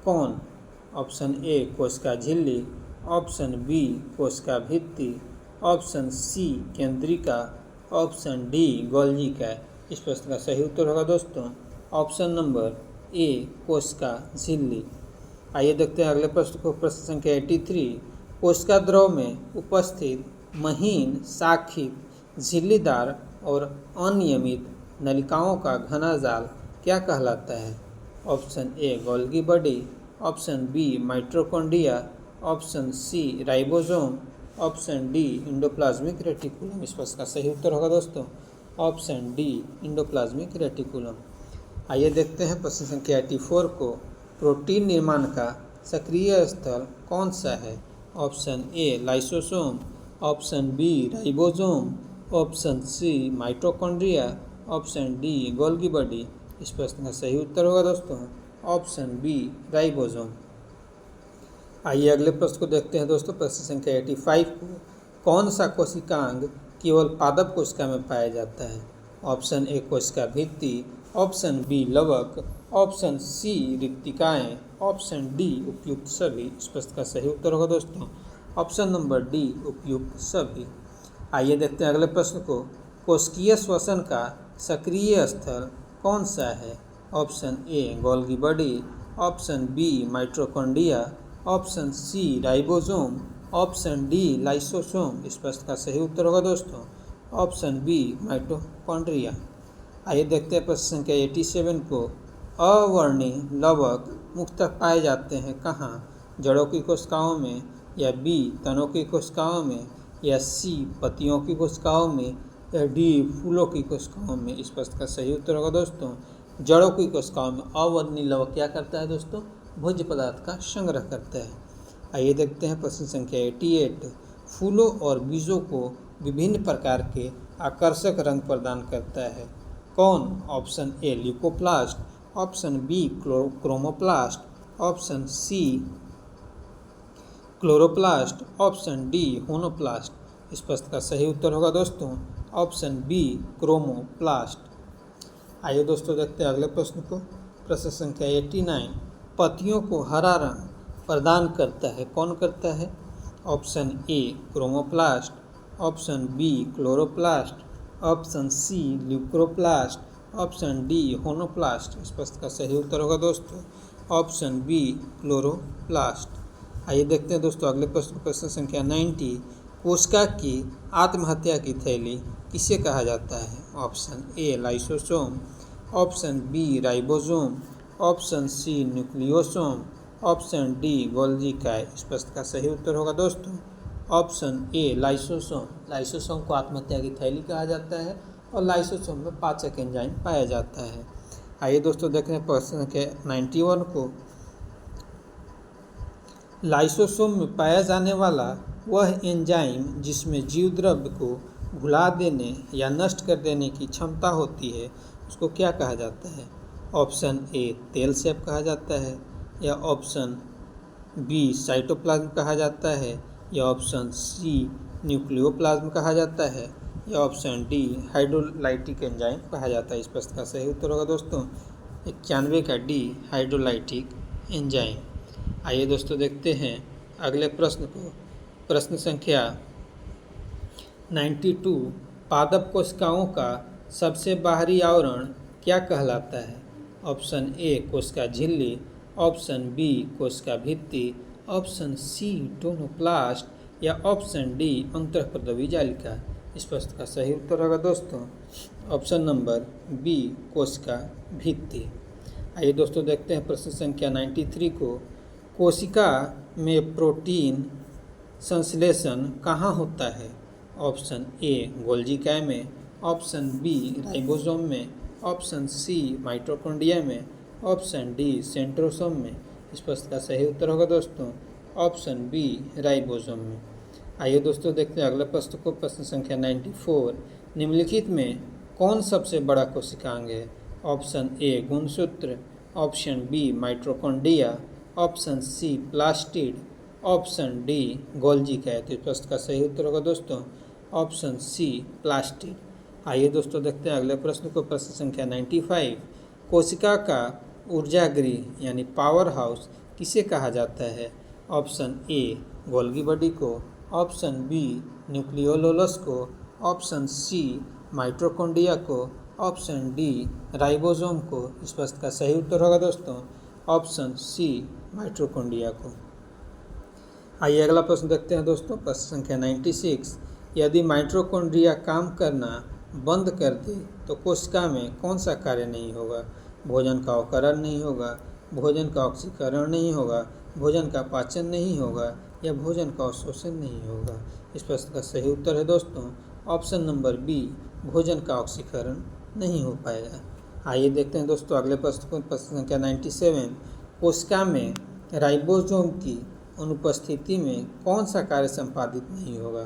कौन? ऑप्शन ए कोशिका झिल्ली, ऑप्शन बी कोशिका भित्ति, ऑप्शन सी केंद्रिका, ऑप्शन डी गोल्जिका। इस प्रश्न का सही उत्तर होगा दोस्तों ऑप्शन नंबर ए कोशिका झिल्ली। आइए देखते हैं अगले प्रश्न को। प्रश्न संख्या 83। कोशिका द्रव में उपस्थित महीन, शाखित, झिल्लीदार और अनियमित नलिकाओं का घना जाल क्या कहलाता है? Option A Golgi body, option B mitochondria, option C ribosome, option D endoplasmic reticulum. इस प्रश्न का सही उत्तर होगा दोस्तों ऑप्शन डी इंडोप्लाज्मिक रेटिकुलम। आइए देखते हैं प्रश्न संख्या 84 को। प्रोटीन निर्माण का सक्रिय स्थल कौन सा है? Option A lysosome, option B ribosome, option C mitochondria, option D Golgi body. इस प्रश्न का सही उत्तर होगा दोस्तों ऑप्शन बी राइबोसोम। आइए अगले प्रश्न को देखते हैं दोस्तों। प्रश्न संख्या 85 को। कौन सा कोशिकांग केवल पादप कोशिका में पाया जाता है? ऑप्शन ए कोशिका भित्ति, ऑप्शन बी लवक, ऑप्शन सी रिक्तिकाएँ, ऑप्शन डी उपयुक्त सभी। इस प्रश्न का सही उत्तर होगा दोस्तों ऑप्शन नंबर डी उपयुक्त सभी। आइए देखते हैं अगले प्रश्न को। कोशिकीय श्वसन का सक्रिय स्थल कौन सा है? Option A Golgi body, option B mitochondria, option C ribosome, option D lysosome. इस प्रश्न का सही उत्तर होगा दोस्तों ऑप्शन बी माइटोकॉन्ड्रिया। आइए देखते हैं प्रश्न संख्या 87 को। अवर्णीय लवक मुख्यतः पाए जाते हैं कहाँ? जड़ों की कोशिकाओं में, या बी तनों की कोशिकाओं में, या सी पत्तियों की कोशिकाओं में, या डी फूलों की कोशिकाओं में। इस प्रश्न का सही उत्तर होगा दोस्तों जड़ों की कोशिकाओं में। अवर्णीय लवक क्या करता है दोस्तों? भोज्य पदार्थ का संग्रह करता है। आइए देखते हैं प्रश्न संख्या 88। फूलों और बीजों को विभिन्न प्रकार के आकर्षक रंग प्रदान करता है कौन? Option A leucoplast, option B chromoplast, option C chloroplast, option D tonoplast. इस प्रश्न का सही उत्तर होगा दोस्तों ऑप्शन बी क्रोमोप्लास्ट। आइए दोस्तों देखते हैं अगले प्रश्न को। प्रश्न संख्या 89, पत्तियों को हरा रंग प्रदान करता है, कौन करता है? Option A chromoplast, option B chloroplast, option C leucoplast, option D tonoplast. इस प्रश्न का सही उत्तर होगा दोस्तों ऑप्शन बी क्लोरोप्लास्ट। आइए देखते हैं दोस्तों अगले प्रश्न। प्रश्न संख्या 90, कोशिका की आत्महत्या की थैली किसे कहा जाता है? Option A lysosome, option B ribosome, option C nucleosome, option D Golgi काय। इस प्रश्न का सही उत्तर होगा दोस्तों ऑप्शन ए लाइसोसोम। लाइसोसोम को आत्महत्या की थैली कहा जाता है और लाइसोसोम में पाचक एंजाइम पाया जाता है। आइए दोस्तों देख रहे हैं प्रश्न के 91 को। लाइसोसोम में पाया जाने वाला वह एंजाइम जिसमें जीव द्रव्य को घुला देने या नष्ट कर देने की क्षमता होती है उसको क्या कहा जाता है? ऑप्शन ए तेल सेप कहा जाता है, या ऑप्शन बी साइटोप्लाज्म कहा जाता है, या ऑप्शन सी न्यूक्लियोप्लाज्म कहा जाता है, या ऑप्शन डी हाइड्रोलाइटिक एंजाइम कहा जाता है। इस प्रश्न का सही उत्तर होगा दोस्तों 91 का डी हाइड्रोलाइटिक एंजाइम। आइए दोस्तों देखते हैं अगले प्रश्न को। प्रश्न संख्या 92, पादप कोशिकाओं का सबसे बाहरी आवरण क्या कहलाता है? ऑप्शन ए कोशिका झिल्ली, ऑप्शन बी कोशिका भित्ति, ऑप्शन सी टोनोप्लास्ट, या ऑप्शन डी अंतःप्रदवी जालिका। इस प्रश्न का सही उत्तर होगा दोस्तों ऑप्शन नंबर बी कोशिका भित्ति। आइए दोस्तों देखते हैं प्रश्न संख्या 93 को। कोशिका में प्रोटीन संश्लेषण कहाँ होता है? ऑप्शन ए गोल्गी काय में, ऑप्शन बी राइबोसोम में, ऑप्शन सी माइटोकॉन्ड्रिया में, ऑप्शन डी सेंट्रोसोम में। इस प्रश्न का सही उत्तर होगा दोस्तों ऑप्शन बी राइबोसोम में। आइए दोस्तों देखते हैं अगले प्रश्न को। प्रश्न संख्या 94, निम्नलिखित में कौन सबसे बड़ा कोशिकांग है? ऑप्शन ए गुणसूत्र, option B mitochondria, option C plastid, option D Golgi काय। तो इस प्रश्न का सही उत्तर होगा दोस्तों ऑप्शन सी प्लास्टिड। आइए दोस्तों देखते हैं अगले प्रश्न को। प्रश्न संख्या 95, कोशिका का ऊर्जागृह यानी पावर हाउस किसे कहा जाता है? ऑप्शन ए गोल्गी बॉडी को, ऑप्शन बी न्यूक्लियोलस को, ऑप्शन सी माइटोकॉन्ड्रिया को, ऑप्शन डी राइबोसोम को। इस प्रश्न का सही उत्तर होगा दोस्तों ऑप्शन सी माइटोकॉन्ड्रिया को। आइए अगला प्रश्न देखते हैं दोस्तों। प्रश्न संख्या 96, यदि माइटोकॉन्ड्रिया काम करना बंद कर दे तो कोशिका में कौन सा कार्य नहीं होगा? भोजन का अवकरण नहीं होगा, भोजन का ऑक्सीकरण नहीं होगा, भोजन का पाचन नहीं होगा, या भोजन का अवशोषण नहीं होगा। इस प्रश्न का सही उत्तर है दोस्तों ऑप्शन नंबर बी भोजन का ऑक्सीकरण नहीं हो पाएगा। आइए देखते हैं दोस्तों अगले प्रश्न को। प्रश्न संख्या 97, कोशिका में राइबोसोम की अनुपस्थिति में कौन सा कार्य संपादित नहीं होगा?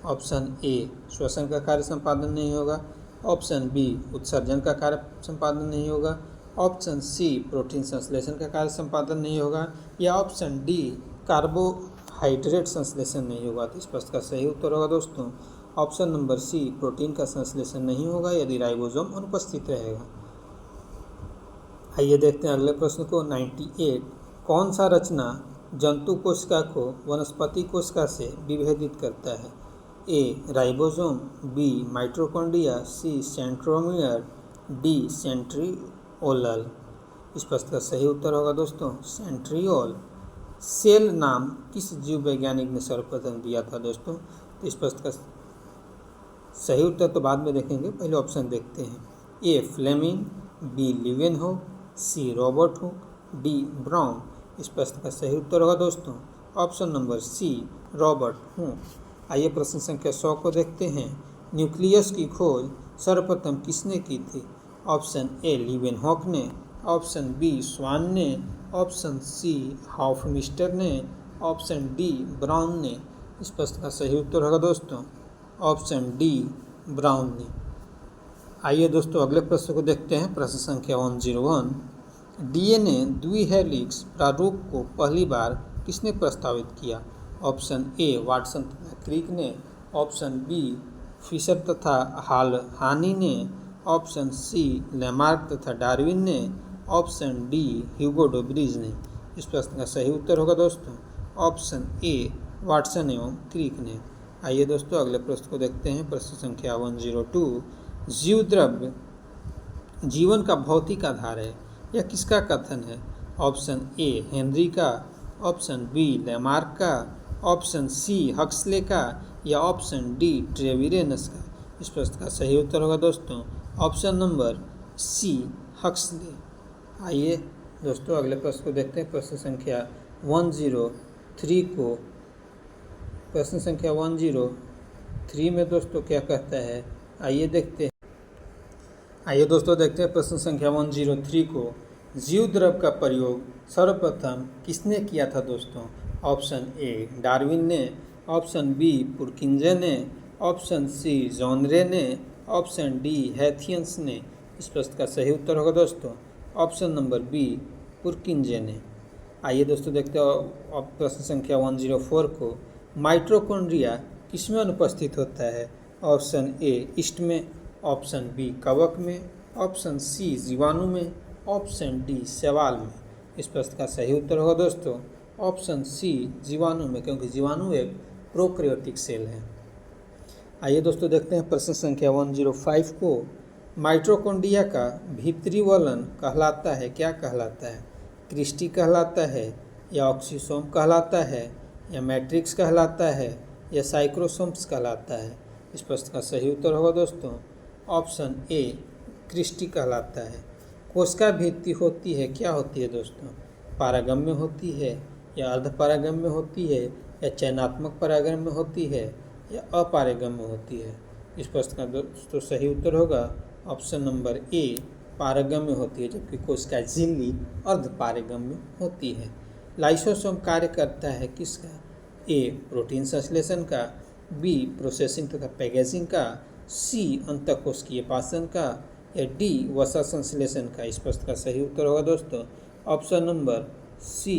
ऑप्शन ए श्वसन का कार्य संपादन नहीं होगा, ऑप्शन बी उत्सर्जन का कार्य संपादन नहीं होगा, ऑप्शन सी प्रोटीन संश्लेषण का कार्य संपादन नहीं होगा, या ऑप्शन डी कार्बोहाइड्रेट संश्लेषण नहीं होगा। तो इस प्रश्न का सही उत्तर होगा दोस्तों ऑप्शन नंबर सी प्रोटीन का संश्लेषण नहीं होगा यदि राइबोसोम अनुपस्थित रहेगा। आइए देखते हैं अगले प्रश्न को। 98, कौन सा रचना जंतु कोशिका को वनस्पति कोशिका से विभेदित करता है? A ribosome, B mitochondria, C centromere, D centriole. इस प्रश्न का सही उत्तर होगा दोस्तों सेंट्रिओल। सेल नाम किस जीव वैज्ञानिक ने सर्वप्रथम दिया था दोस्तों? तो इस प्रश्न का सही उत्तर तो बाद में देखेंगे, पहले ऑप्शन देखते हैं। A Fleming, B Leeuwenhoek, C Robert Hooke, D Brown. इस प्रश्न का सही उत्तर होगा दोस्तों option number C Robert Hooke. आइए प्रश्न संख्या 100 को देखते हैं। न्यूक्लियस की खोज सर्वप्रथम किसने की थी? ऑप्शन ए लीवेनहॉक ने, ऑप्शन बी स्वान ने, ऑप्शन सी हॉफमिस्टर ने, ऑप्शन डी ब्राउन ने। इस प्रश्न का सही उत्तर होगा दोस्तों ऑप्शन डी ब्राउन ने। आइए दोस्तों अगले प्रश्न को देखते हैं। प्रश्न संख्या 101, डीएनए द्विहेलिक्स प्रारूप को पहली बार किसने प्रस्तावित किया? ऑप्शन ए वाटसन तथा क्रिक ने, ऑप्शन बी फिशर तथा हानी ने, ऑप्शन सी लैमार्क तथा डार्विन ने, ऑप्शन डी ह्यूगो डोब्रीज ने। इस प्रश्न का सही उत्तर होगा दोस्तों ऑप्शन ए वाटसन एवं क्रिक ने। आइए दोस्तों अगले प्रश्न को देखते हैं। प्रश्न संख्या 102। जीव द्रव्य जीवन का भौतिक आधार है, यह किसका कथन है? ऑप्शन ए हेनरी का, ऑप्शन बी लैमार्क का, ऑप्शन सी हक्सले का या ऑप्शन डी ट्रेविरेनस का। इस प्रश्न का सही उत्तर होगा दोस्तों ऑप्शन नंबर सी हक्सले। आइए दोस्तों अगले प्रश्न को देखते हैं। प्रश्न संख्या 103 को, प्रश्न संख्या 103 में दोस्तों क्या कहता है, आइए देखते हैं। आइए दोस्तों देखते हैं प्रश्न संख्या 103 को। जीव द्रव्य का प्रयोग सर्वप्रथम किसने किया था दोस्तों? ऑप्शन ए डार्विन ने, ऑप्शन बी पुरकिंजे ने, ऑप्शन सी जॉनरे ने, ऑप्शन डी हैथियंस ने। इस प्रश्न का सही उत्तर होगा दोस्तों ऑप्शन नंबर बी पुरकिंजे ने। आइए दोस्तों देखते हैं प्रश्न संख्या 104 को। माइटोकॉन्ड्रिया किसमें अनुपस्थित होता है? ऑप्शन ए ईस्ट में, ऑप्शन बी कवक में, ऑप्शन सी जीवाणु में, ऑप्शन डी शैवाल में। इस प्रश्न का सही उत्तर होगा दोस्तों ऑप्शन सी जीवाणु में, क्योंकि जीवाणु एक प्रोकैरियोटिक सेल है। आइए दोस्तों देखते हैं प्रश्न संख्या 105 को। माइटोकॉन्ड्रिया का भीतरी वलन कहलाता है, क्या कहलाता है? क्रिस्टी कहलाता है या ऑक्सीसोम कहलाता है या मैट्रिक्स कहलाता है या साइक्रोसोम्स कहलाता है? इस प्रश्न का सही उत्तर होगा दोस्तों ऑप्शन ए क्रिस्टी कहलाता है। कोशिका भित्ति होती है, क्या होती है दोस्तों? पारागम्य होती है या अर्धपारागम्य होती है या चयनात्मक पारागम्य होती है या अपारगम्य होती है? इस प्रश्न का दोस्तों सही उत्तर होगा ऑप्शन नंबर ए पारगम्य होती है, जबकि कोशिका झिल्ली अर्धपारगम्य होती है। लाइसोसोम कार्य करता है किसका? ए प्रोटीन संश्लेषण का, बी प्रोसेसिंग तथा पैकेजिंग का, सी अंतःकोशिकीय पाचन का या डी वसा संश्लेषण का। इस प्रश्न का सही उत्तर होगा दोस्तों ऑप्शन नंबर सी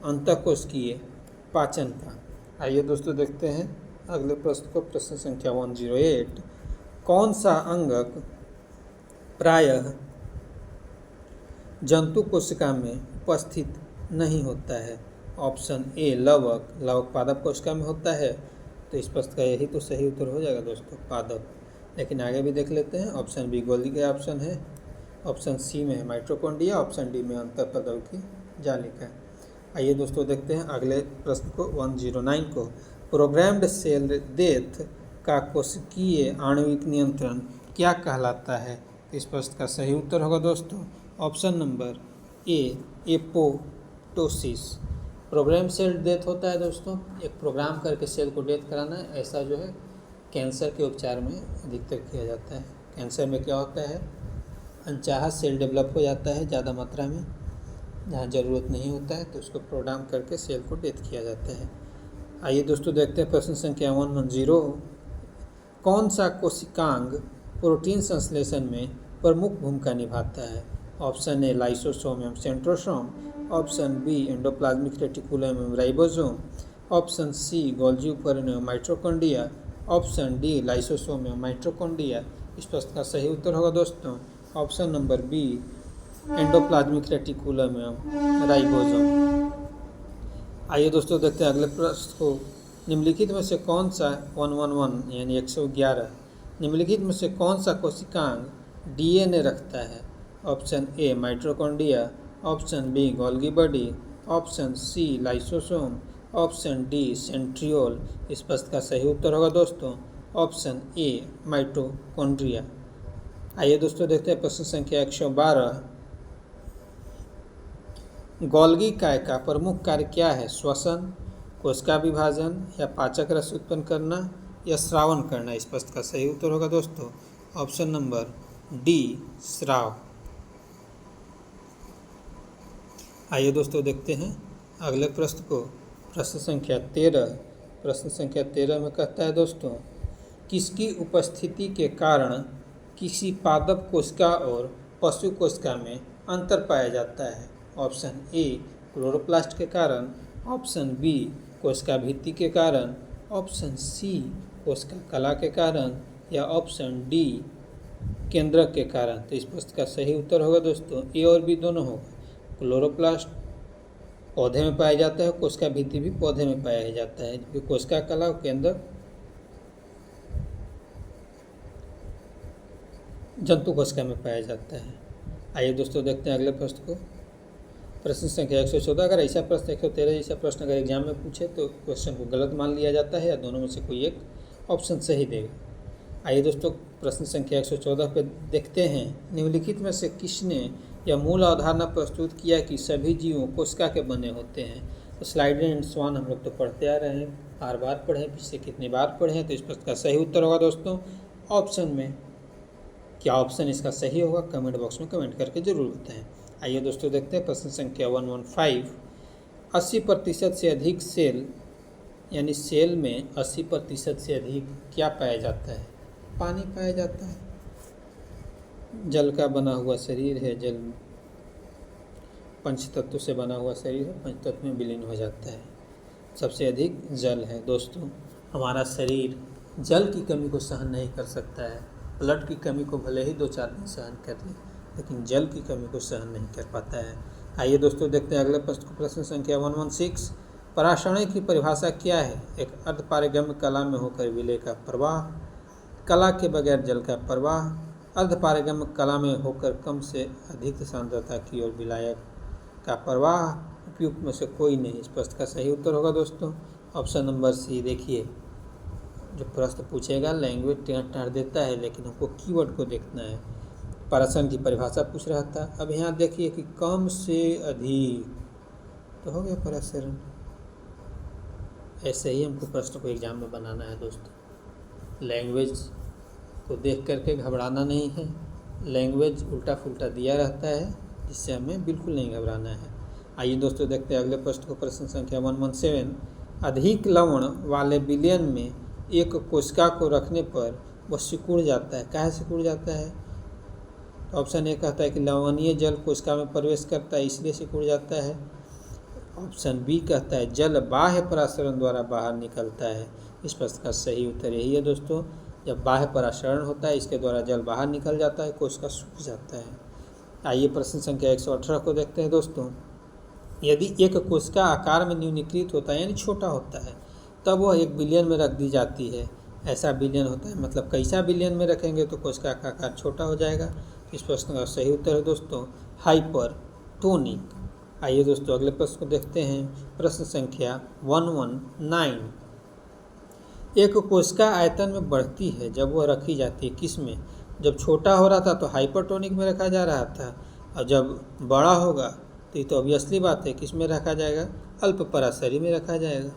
अंतःकोशिकीय पाचन का। आइए दोस्तों देखते हैं अगले प्रश्न को। प्रश्न संख्या 108। कौन सा अंगक प्रायः जंतु कोशिका में उपस्थित नहीं होता है? ऑप्शन ए लवक, लवक पादप कोशिका में होता है, तो इस प्रश्न का यही तो सही उत्तर हो जाएगा दोस्तों पादप। लेकिन आगे भी देख लेते हैं। ऑप्शन बी गोल्गी का ऑप्शन है, ऑप्शन सी में है माइटोकॉन्ड्रिया, ऑप्शन डी में अंतःपदव की जालिका। आइए दोस्तों देखते हैं अगले प्रश्न को 109 को। प्रोग्राम्ड सेल डेथ का कोशिकीय आणविक नियंत्रण क्या कहलाता है? इस प्रश्न का सही उत्तर होगा दोस्तों option number A apoptosis. Program cell death होता है दोस्तों, एक प्रोग्राम करके सेल को डेथ कराना है। ऐसा जो है कैंसर के उपचार में अधिकतर किया जाता है। कैंसर में क्या होता है, अनचाहा सेल डेवलप हो जाता है ज़्यादा मात्रा में, जहाँ ज़रूरत नहीं होता है, तो उसको प्रोग्राम करके सेल को डेथ किया जाता है। आइए दोस्तों देखते हैं प्रश्न संख्या 110। कौन सा कोशिकांग प्रोटीन संश्लेषण में प्रमुख भूमिका निभाता है? ऑप्शन ए लाइसोसोम एवं centrosome, option B endoplasmic reticulum एवं राइबोसोम, ऑप्शन सी गोल्गी उपकरण एवं माइटोकॉन्ड्रिया, ऑप्शन डी लाइसोसोम एवं माइटोकॉन्ड्रिया। इस प्रश्न का सही उत्तर होगा दोस्तों option number B endoplasmic reticulum एवं राइबोसोम। आइए दोस्तों देखते हैं अगले प्रश्न को। निम्नलिखित में से कौन सा 111 यानी 111 निम्नलिखित में से कौन सा कोशिकांग डीएनए रखता है? Option A mitochondria, option B Golgi body, option C lysosome, option D centriole. इस प्रश्न का सही उत्तर होगा दोस्तों ऑप्शन ए माइटोकॉन्ड्रिया। आइए दोस्तों देखते हैं प्रश्न संख्या 112। गोल्गी काय का प्रमुख कार्य क्या है? श्वसन, कोशिका विभाजन या पाचक रस उत्पन्न करना या श्रावण करना? इस प्रश्न का सही उत्तर होगा दोस्तों ऑप्शन नंबर डी स्राव। आइए दोस्तों देखते हैं अगले प्रश्न को। प्रश्न संख्या 13। प्रश्न संख्या 13 में कहता है दोस्तों किसकी उपस्थिति के कारण किसी पादप कोशिका और पशु कोशिका में अंतर पाया जाता है? ऑप्शन ए क्लोरोप्लास्ट के कारण, ऑप्शन बी कोशिका भित्ति के कारण, ऑप्शन सी कोशिका कला के कारण या ऑप्शन डी केंद्रक के कारण। तो इस प्रश्न का सही उत्तर होगा दोस्तों ए और बी दोनों होगा। क्लोरोप्लास्ट पौधे में पाया जाता है, कोशिका भित्ति भी पौधे में पाया जाता है, जबकि कोशिका कला और केंद्रक जंतु कोशिका में पाया जाता है। आइए दोस्तों देखते हैं अगले प्रश्न को। प्रश्न संख्या 114। अगर ऐसा प्रश्न 113 जैसा प्रश्न अगर एग्जाम में पूछे तो क्वेश्चन को गलत मान लिया जाता है या दोनों में से कोई एक ऑप्शन सही देगा। आइए दोस्तों प्रश्न संख्या 114 पे देखते हैं, निम्नलिखित में से किसने यह मूल अवधारणा प्रस्तुत किया कि सभी जीवों कोशिका के बने होते हैं। तो स्लाइड एंड स्वान हम लोग तो पढ़ते आ रहे हैं, बार बार पढ़े, पिछले कितनी बार पढ़े हैं। तो इस प्रश्न का सही उत्तर होगा दोस्तों ऑप्शन में। क्या ऑप्शन इसका सही होगा कमेंट बॉक्स में कमेंट करके जरूर बताएं। आइए दोस्तों देखते हैं प्रश्न संख्या 115। 80% से अधिक सेल यानी सेल में 80% से अधिक क्या पाया जाता है? पानी पाया जाता है। जल का बना हुआ शरीर है, जल पंच तत्व से बना हुआ शरीर है, पंच तत्व में विलीन हो जाता है। सबसे अधिक जल है दोस्तों। हमारा शरीर जल की कमी को सहन नहीं कर सकता है। ब्लड की कमी को भले ही 2-4 दिन सहन कर ले, लेकिन जल की कमी को सहन नहीं कर पाता है। आइए दोस्तों देखते हैं अगले प्रश्न को। प्रश्न संख्या 116। पराशरण की परिभाषा क्या है? एक अर्धपारगम्य कला में होकर विलय का प्रवाह, कला के बगैर जल का प्रवाह, अर्धपारगम्य कला में होकर कम से अधिक सांद्रता की ओर विलायक का प्रवाह, उपयुक्त में से कोई नहीं। इस प्रश्न का सही उत्तर होगा दोस्तों ऑप्शन नंबर सी। देखिए जो प्रश्न पूछेगा लैंग्वेज टेढ़ देता है, लेकिन हमको कीवर्ड को देखना है। पराशरण की परिभाषा पूछ रहा था, अब यहाँ देखिए कि कम से अधिक, तो हो गया पराशरण। ऐसे ही हमको प्रश्न को एग्जाम में बनाना है दोस्तों। लैंग्वेज को देख करके घबराना नहीं है। लैंग्वेज उल्टा फुल्टा दिया रहता है, जिससे हमें बिल्कुल नहीं घबराना है। आइए दोस्तों देखते हैं अगले प्रश्न को। प्रश्न संख्या 117। अधिक लवण वाले विलयन में एक कोशिका को रखने पर वह सिकुड़ जाता है। काहे सिकुड़ जाता है? तो ऑप्शन ए कहता है कि लवणीय जल कोशिका में प्रवेश करता है इसलिए सिकुड़ जाता है। ऑप्शन बी कहता है जल बाह्य परासरण द्वारा बाहर निकलता है। इस प्रश्न का सही उत्तर यही है दोस्तों। जब बाह्य परासरण होता है इसके द्वारा जल बाहर निकल जाता है, कोशिका सूख जाता है। आइए प्रश्न संख्या 118 को देखते हैं दोस्तों। यदि एक कोशिका आकार में न्यूनीकृत होता है यानी छोटा होता है, तब वह एक बिलियन में रख दी जाती है। ऐसा बिलियन होता है, मतलब कैसा बिलियन में रखेंगे तो कोशिका का आकार छोटा हो जाएगा। इस प्रश्न का सही उत्तर है दोस्तों हाइपरटोनिक। आइए दोस्तों अगले प्रश्न को देखते हैं। प्रश्न संख्या 119। एक कोशिका आयतन में बढ़ती है जब वह रखी जाती है किस में? जब छोटा हो रहा था तो हाइपरटोनिक में रखा जा रहा था, और जब बड़ा होगा तो ये तो ऑब्वियसली बात है किस में रखा जाएगा? अल्प पराशरी में रखा जाएगा।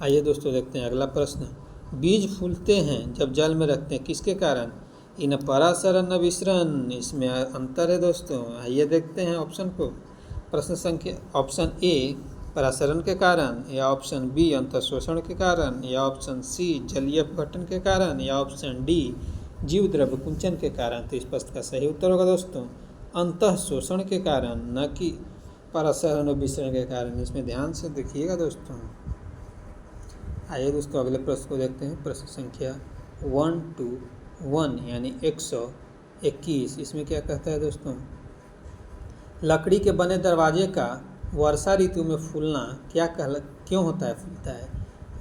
आइए दोस्तों देखते हैं अगला प्रश्न। बीज फूलते हैं जब जल में रखते हैं, किसके कारण? इन परासरण न विसरण, इसमें अंतर है दोस्तों। आइए देखते हैं ऑप्शन को। प्रश्न संख्या ऑप्शन ए परासरण के कारण, या ऑप्शन बी अंतःशोषण के कारण, या ऑप्शन सी जलीय अपघटन के कारण, या ऑप्शन डी जीव द्रव्य कुंचन के कारण। तो इस प्रश्न का सही उत्तर होगा दोस्तों अंतःशोषण के कारण, न कि परासरण और विसरण के कारण। इसमें ध्यान से देखिएगा दोस्तों। आइए दोस्तों अगले प्रश्न को देखते हैं। प्रश्न संख्या 121 यानी 121। इसमें क्या कहता है दोस्तों? लकड़ी के बने दरवाजे का वर्षा ऋतु में फूलना क्यों होता है, फूलता है?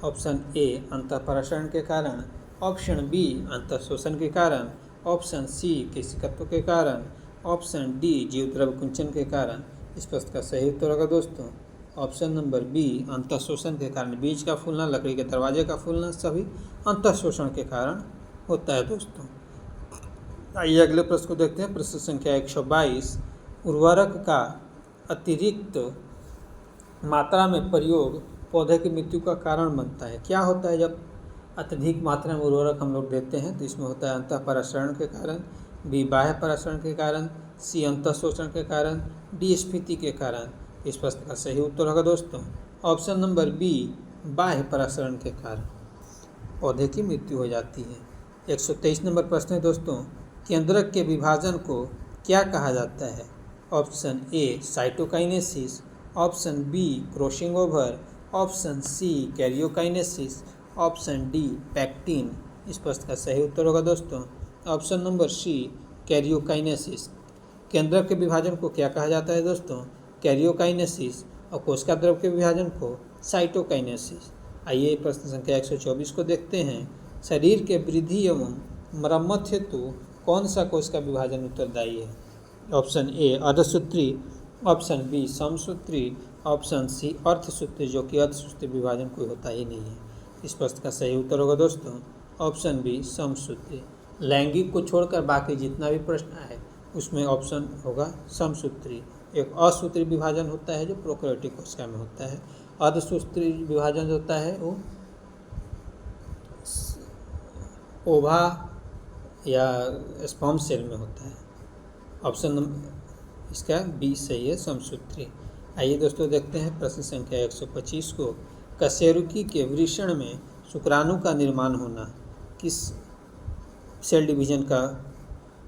ऑप्शन ए अंतःपरासरण के कारण, ऑप्शन बी अंतःशोषण के कारण, ऑप्शन सी केशिकत्व के कारण, ऑप्शन डी जीव द्रव्य कुंचन के कारण। इस प्रश्न का सही उत्तर होगा दोस्तों ऑप्शन नंबर बी अंतःशोषण के कारण। बीज का फूलना, लकड़ी के दरवाजे का फूलना सभी अंतःशोषण के कारण होता है दोस्तों। आइए अगले प्रश्न को देखते हैं। प्रश्न संख्या 122। उर्वरक का अतिरिक्त मात्रा में प्रयोग पौधे की मृत्यु का कारण बनता है। क्या होता है जब अत्यधिक मात्रा में उर्वरक हम लोग देते हैं? तो इसमें होता है अंतःपरासरण के कारण, बी बाह्य परासरण के कारण, सी अंतःशोषण के कारण, डी स्फीति के कारण। इस प्रश्न का सही उत्तर होगा दोस्तों ऑप्शन नंबर बी बाह्य परासरण के कारण पौधे की मृत्यु हो जाती है। 123 नंबर प्रश्न है दोस्तों। केंद्रक के विभाजन को क्या कहा जाता है? Option A cytokinesis, option B crossing over, option C karyokinesis, option D pectin. इस प्रश्न का सही उत्तर होगा दोस्तों ऑप्शन नंबर सी कैरियोकाइनेसिस। केंद्रक के विभाजन को क्या कहा जाता है दोस्तों? कैरियोकाइनेसिस। और कोशिका द्रव के विभाजन को साइटोकाइनेसिस। आइए प्रश्न संख्या 124 को देखते हैं। शरीर के वृद्धि एवं मरम्मत हेतु कौन सा कोशिका विभाजन उत्तरदायी है? ऑप्शन ए अर्धसूत्री, ऑप्शन बी समसूत्री, ऑप्शन सी अर्धसूत्री, जो कि अर्धसूत्री विभाजन कोई होता ही नहीं है। इस प्रश्न का सही उत्तर होगा दोस्तों ऑप्शन बी समसूत्री। लैंगिक को छोड़कर बाकी जितना भी प्रश्न है उसमें ऑप्शन होगा समसूत्री। एक असूत्री विभाजन होता है जो प्रोकैरियोटिक कोशिका में होता है। अर्धसूत्री विभाजन जो होता है वो ओवा या स्पर्म सेल में होता है। ऑप्शन इसका बी सही है समसूत्री। आइए दोस्तों देखते हैं प्रश्न संख्या 125 को। कशेरुकी के वृषण में शुक्राणु का निर्माण होना किस सेल डिवीजन का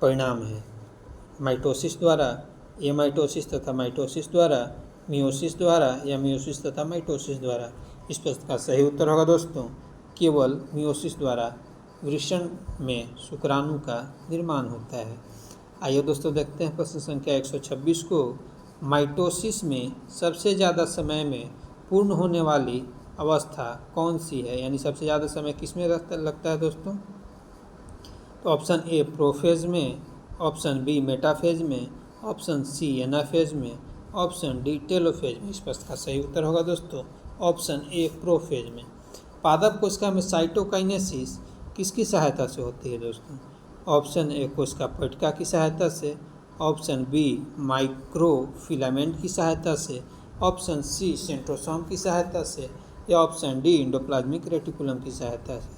परिणाम है? माइटोसिस द्वारा, एमाइटोसिस तथा माइटोसिस द्वारा, मियोसिस द्वारा या मियोसिस तथा माइटोसिस द्वारा? इस प्रश्न का सही उत्तर होगा दोस्तों केवल मियोसिस द्वारा वृषण में शुक्राणु का निर्माण होता है। आइए दोस्तों देखते हैं प्रश्न संख्या 126 को। माइटोसिस में सबसे ज़्यादा समय में पूर्ण होने वाली अवस्था कौन सी है? यानी सबसे ज़्यादा समय किस में लगता है दोस्तों? तो ऑप्शन ए प्रोफेज में, ऑप्शन बी मेटाफेज में, ऑप्शन सी एनाफेज में, ऑप्शन डी टेलोफेज में? इस प्रश्न का सही उत्तर होगा दोस्तों ऑप्शन ए प्रोफेज में। पादप कोशिका में साइटोकाइनेसिस किसकी सहायता से होती है दोस्तों? ऑप्शन ए कोशिका पट्टिका की सहायता से, ऑप्शन बी माइक्रोफिलामेंट की सहायता से, ऑप्शन सी सेंट्रोसोम की सहायता से या ऑप्शन डी इंडोप्लाज्मिक रेटिकुलम की सहायता से?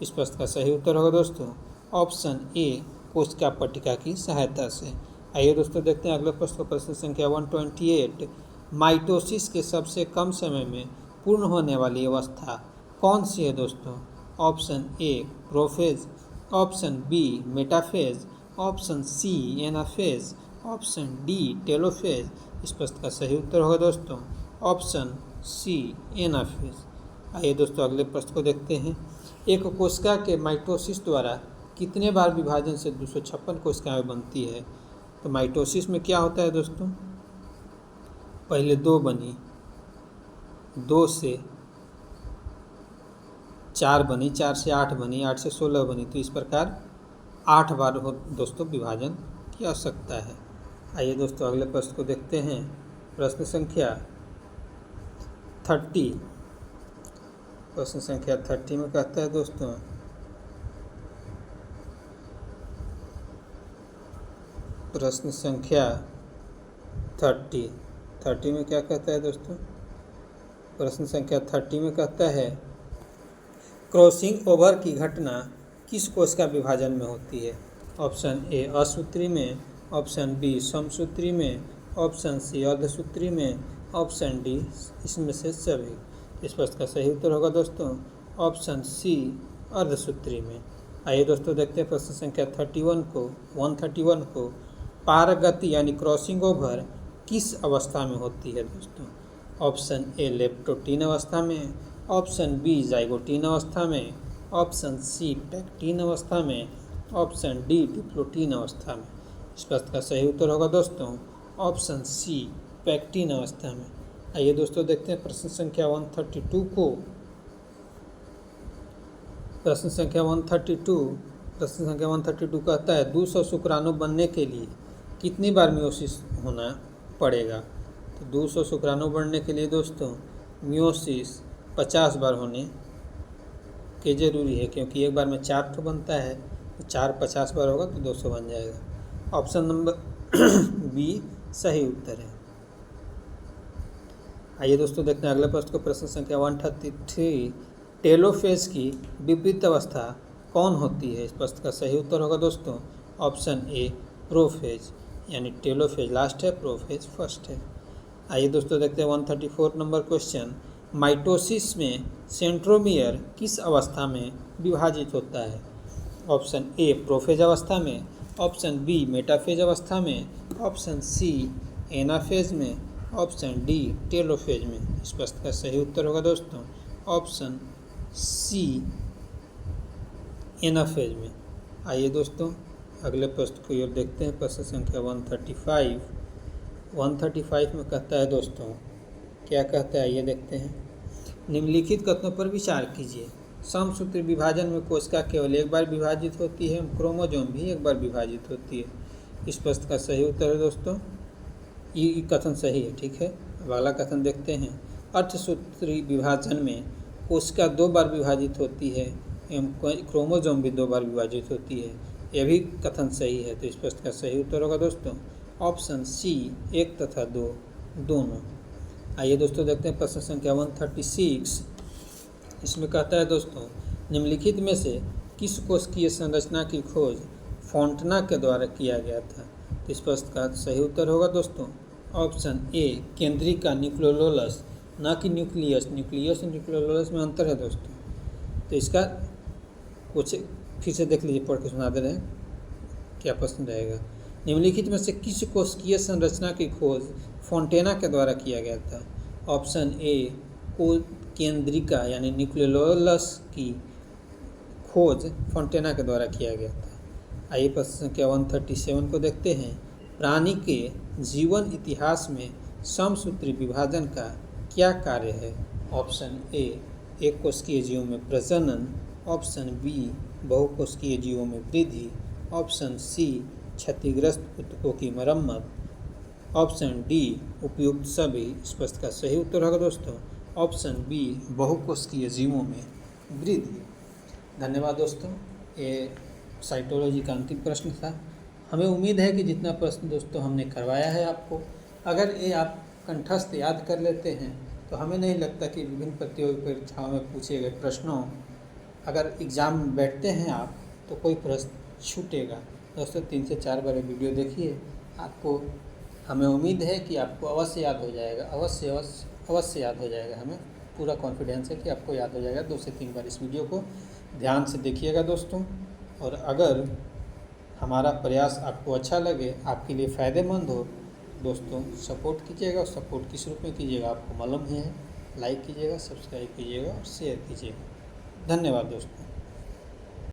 इस प्रश्न का सही उत्तर होगा दोस्तों ऑप्शन ए कोशिका पट्टिका की सहायता से। आइए दोस्तों देखते हैं अगले प्रश्न को। प्रश्न संख्या 128। माइटोसिस के सबसे कम समय में पूर्ण होने वाली अवस्था कौन सी है दोस्तों? Option A prophase, option B metaphase, option C anaphase, option D telophase? इस प्रश्न का सही उत्तर होगा दोस्तों ऑप्शन सी एनाफेज। आइए दोस्तों अगले प्रश्न को देखते हैं। एक कोशिका के माइटोसिस द्वारा कितने बार विभाजन से 256 कोशिकाएं बनती है? तो माइटोसिस में क्या होता है दोस्तों? पहले 2 बनी, 2 से 4 बनी, 4 से 8 बनी, 8 से 16 बनी, तो इस प्रकार 8 बार दोस्तों विभाजन किया सकता है। आइए दोस्तों अगले प्रश्न को देखते हैं। प्रश्न संख्या 30। प्रश्न संख्या 30 में कहता है दोस्तों प्रश्न संख्या 30 में क्या कहता है दोस्तों? प्रश्न संख्या 30 में कहता है क्रॉसिंग ओवर की घटना किस कोशिका विभाजन में होती है? ऑप्शन ए असूत्री में, ऑप्शन बी समसूत्री में, ऑप्शन सी अर्धसूत्री में, ऑप्शन डी इसमें से सभी? इस प्रश्न का सही उत्तर होगा दोस्तों ऑप्शन सी अर्धसूत्री में। आइए दोस्तों देखते हैं प्रश्न संख्या 131 को। पारगति यानी क्रॉसिंग ओवर किस अवस्था में होती है दोस्तों? ऑप्शन ए लेप्टोटीन अवस्था में, ऑप्शन बी जाइगोटीन अवस्था में, ऑप्शन सी पैक्टीन अवस्था में, ऑप्शन डी डिप्लोटीन अवस्था में? इस प्रश्न का सही उत्तर होगा दोस्तों ऑप्शन सी पैक्टीन अवस्था में। आइए दोस्तों देखते हैं प्रश्न संख्या 132 को। प्रश्न संख्या 132 कहता है 200 शुक्राणु बनने के लिए कितनी बार मियोसिस होना पड़ेगा? तो 200 शुक्राणु बनने के लिए दोस्तों मियोसिस 50 बार होने के जरूरी है, क्योंकि एक बार में 4 तो बनता है, तो 4 50 बार होगा तो 200 बन जाएगा। ऑप्शन नंबर बी सही उत्तर है। आइए दोस्तों देखते हैं अगले प्रश्न को। प्रश्न संख्या 133। टेलोफेज की विपरीत अवस्था कौन होती है? इस प्रश्न का सही उत्तर होगा दोस्तों ऑप्शन ए प्रोफेज, यानी टेलोफेज लास्ट है, प्रोफेज फर्स्ट है। आइए दोस्तों देखते हैं 134 नंबर क्वेश्चन। माइटोसिस में सेंट्रोमियर किस अवस्था में विभाजित होता है? ऑप्शन ए प्रोफेज अवस्था में, ऑप्शन बी मेटाफेज अवस्था में, ऑप्शन सी एनाफेज में, ऑप्शन डी टेलोफेज में? इस प्रश्न का सही उत्तर होगा दोस्तों ऑप्शन सी एनाफेज में। आइए दोस्तों अगले प्रश्न की ओर देखते हैं। प्रश्न संख्या 135 में कहता है दोस्तों, क्या कहता है ये देखते हैं। निम्नलिखित कथनों पर विचार कीजिए। समसूत्री विभाजन में कोशिका केवल एक बार विभाजित होती है, क्रोमोसोम भी एक बार विभाजित होती है। इस प्रश्न का सही उत्तर है दोस्तों, ये कथन सही है। ठीक है, अब अगला कथन देखते हैं। अर्धसूत्री विभाजन में कोशिका 2 बार विभाजित होती है एवं क्रोमोसोम भी 2 बार विभाजित होती है। यह भी कथन सही है। तो इस प्रश्न का सही उत्तर होगा दोस्तों ऑप्शन सी 1 तथा 2 दोनों। आइए दोस्तों देखते हैं प्रश्न संख्या 136। इसमें कहता है दोस्तों, निम्नलिखित में से किस कोशिकीय संरचना की खोज फॉन्टना के द्वारा किया गया था। तो इस प्रश्न का सही उत्तर होगा दोस्तों ऑप्शन ए केंद्रिका न्यूक्लियोलस, ना कि न्यूक्लियस। न्यूक्लियस और न्यूक्लियोलस में अंतर है दोस्तों। तो इसका कुछ फिर से देख लीजिए, पढ़ के सुना दे रहे हैं क्या प्रश्न रहेगा। निम्नलिखित में से किस कोशिकीय संरचना की खोज फॉन्टेना के द्वारा किया गया था। ऑप्शन ए को केंद्रिका यानी न्यूक्लियोलस की खोज फॉन्टेना के द्वारा किया गया था। आइए प्रश्न संख्या 137 को देखते हैं। प्राणी के जीवन इतिहास में समसूत्री विभाजन का क्या कार्य है। ऑप्शन ए एक कोशिकीय जीवों में प्रजनन, ऑप्शन बी बहुकोशिकीय जीवों में वृद्धि, ऑप्शन सी क्षतिग्रस्त ऊतकों की मरम्मत, ऑप्शन डी उपयुक्त सभी। इस प्रश्न का सही उत्तर होगा दोस्तों ऑप्शन बी बहुकोशिकीय जीवों में वृद्धि। धन्यवाद दोस्तों, ये साइटोलॉजी का अंतिम प्रश्न था। हमें उम्मीद है कि जितना प्रश्न दोस्तों हमने करवाया है आपको, अगर ये आप कंठस्थ याद कर लेते हैं तो हमें नहीं लगता कि विभिन्न प्रतियोगी परीक्षाओं में पूछे गए प्रश्नों अगर एग्ज़ाम में बैठते हैं आप तो कोई प्रश्न छूटेगा। दोस्तों 3 से 4 बार वीडियो देखिए, आपको हमें उम्मीद है कि आपको अवश्य याद हो जाएगा। अवश्य याद हो जाएगा। हमें पूरा कॉन्फिडेंस है कि आपको याद हो जाएगा। 2 से 3 बार इस वीडियो को ध्यान से देखिएगा दोस्तों। और अगर हमारा प्रयास आपको अच्छा लगे, आपके लिए फ़ायदेमंद हो दोस्तों, सपोर्ट कीजिएगा। और सपोर्ट किस रूप में कीजिएगा आपको मालूम ही है। लाइक कीजिएगा, सब्सक्राइब कीजिएगा और शेयर कीजिएगा। धन्यवाद दोस्तों।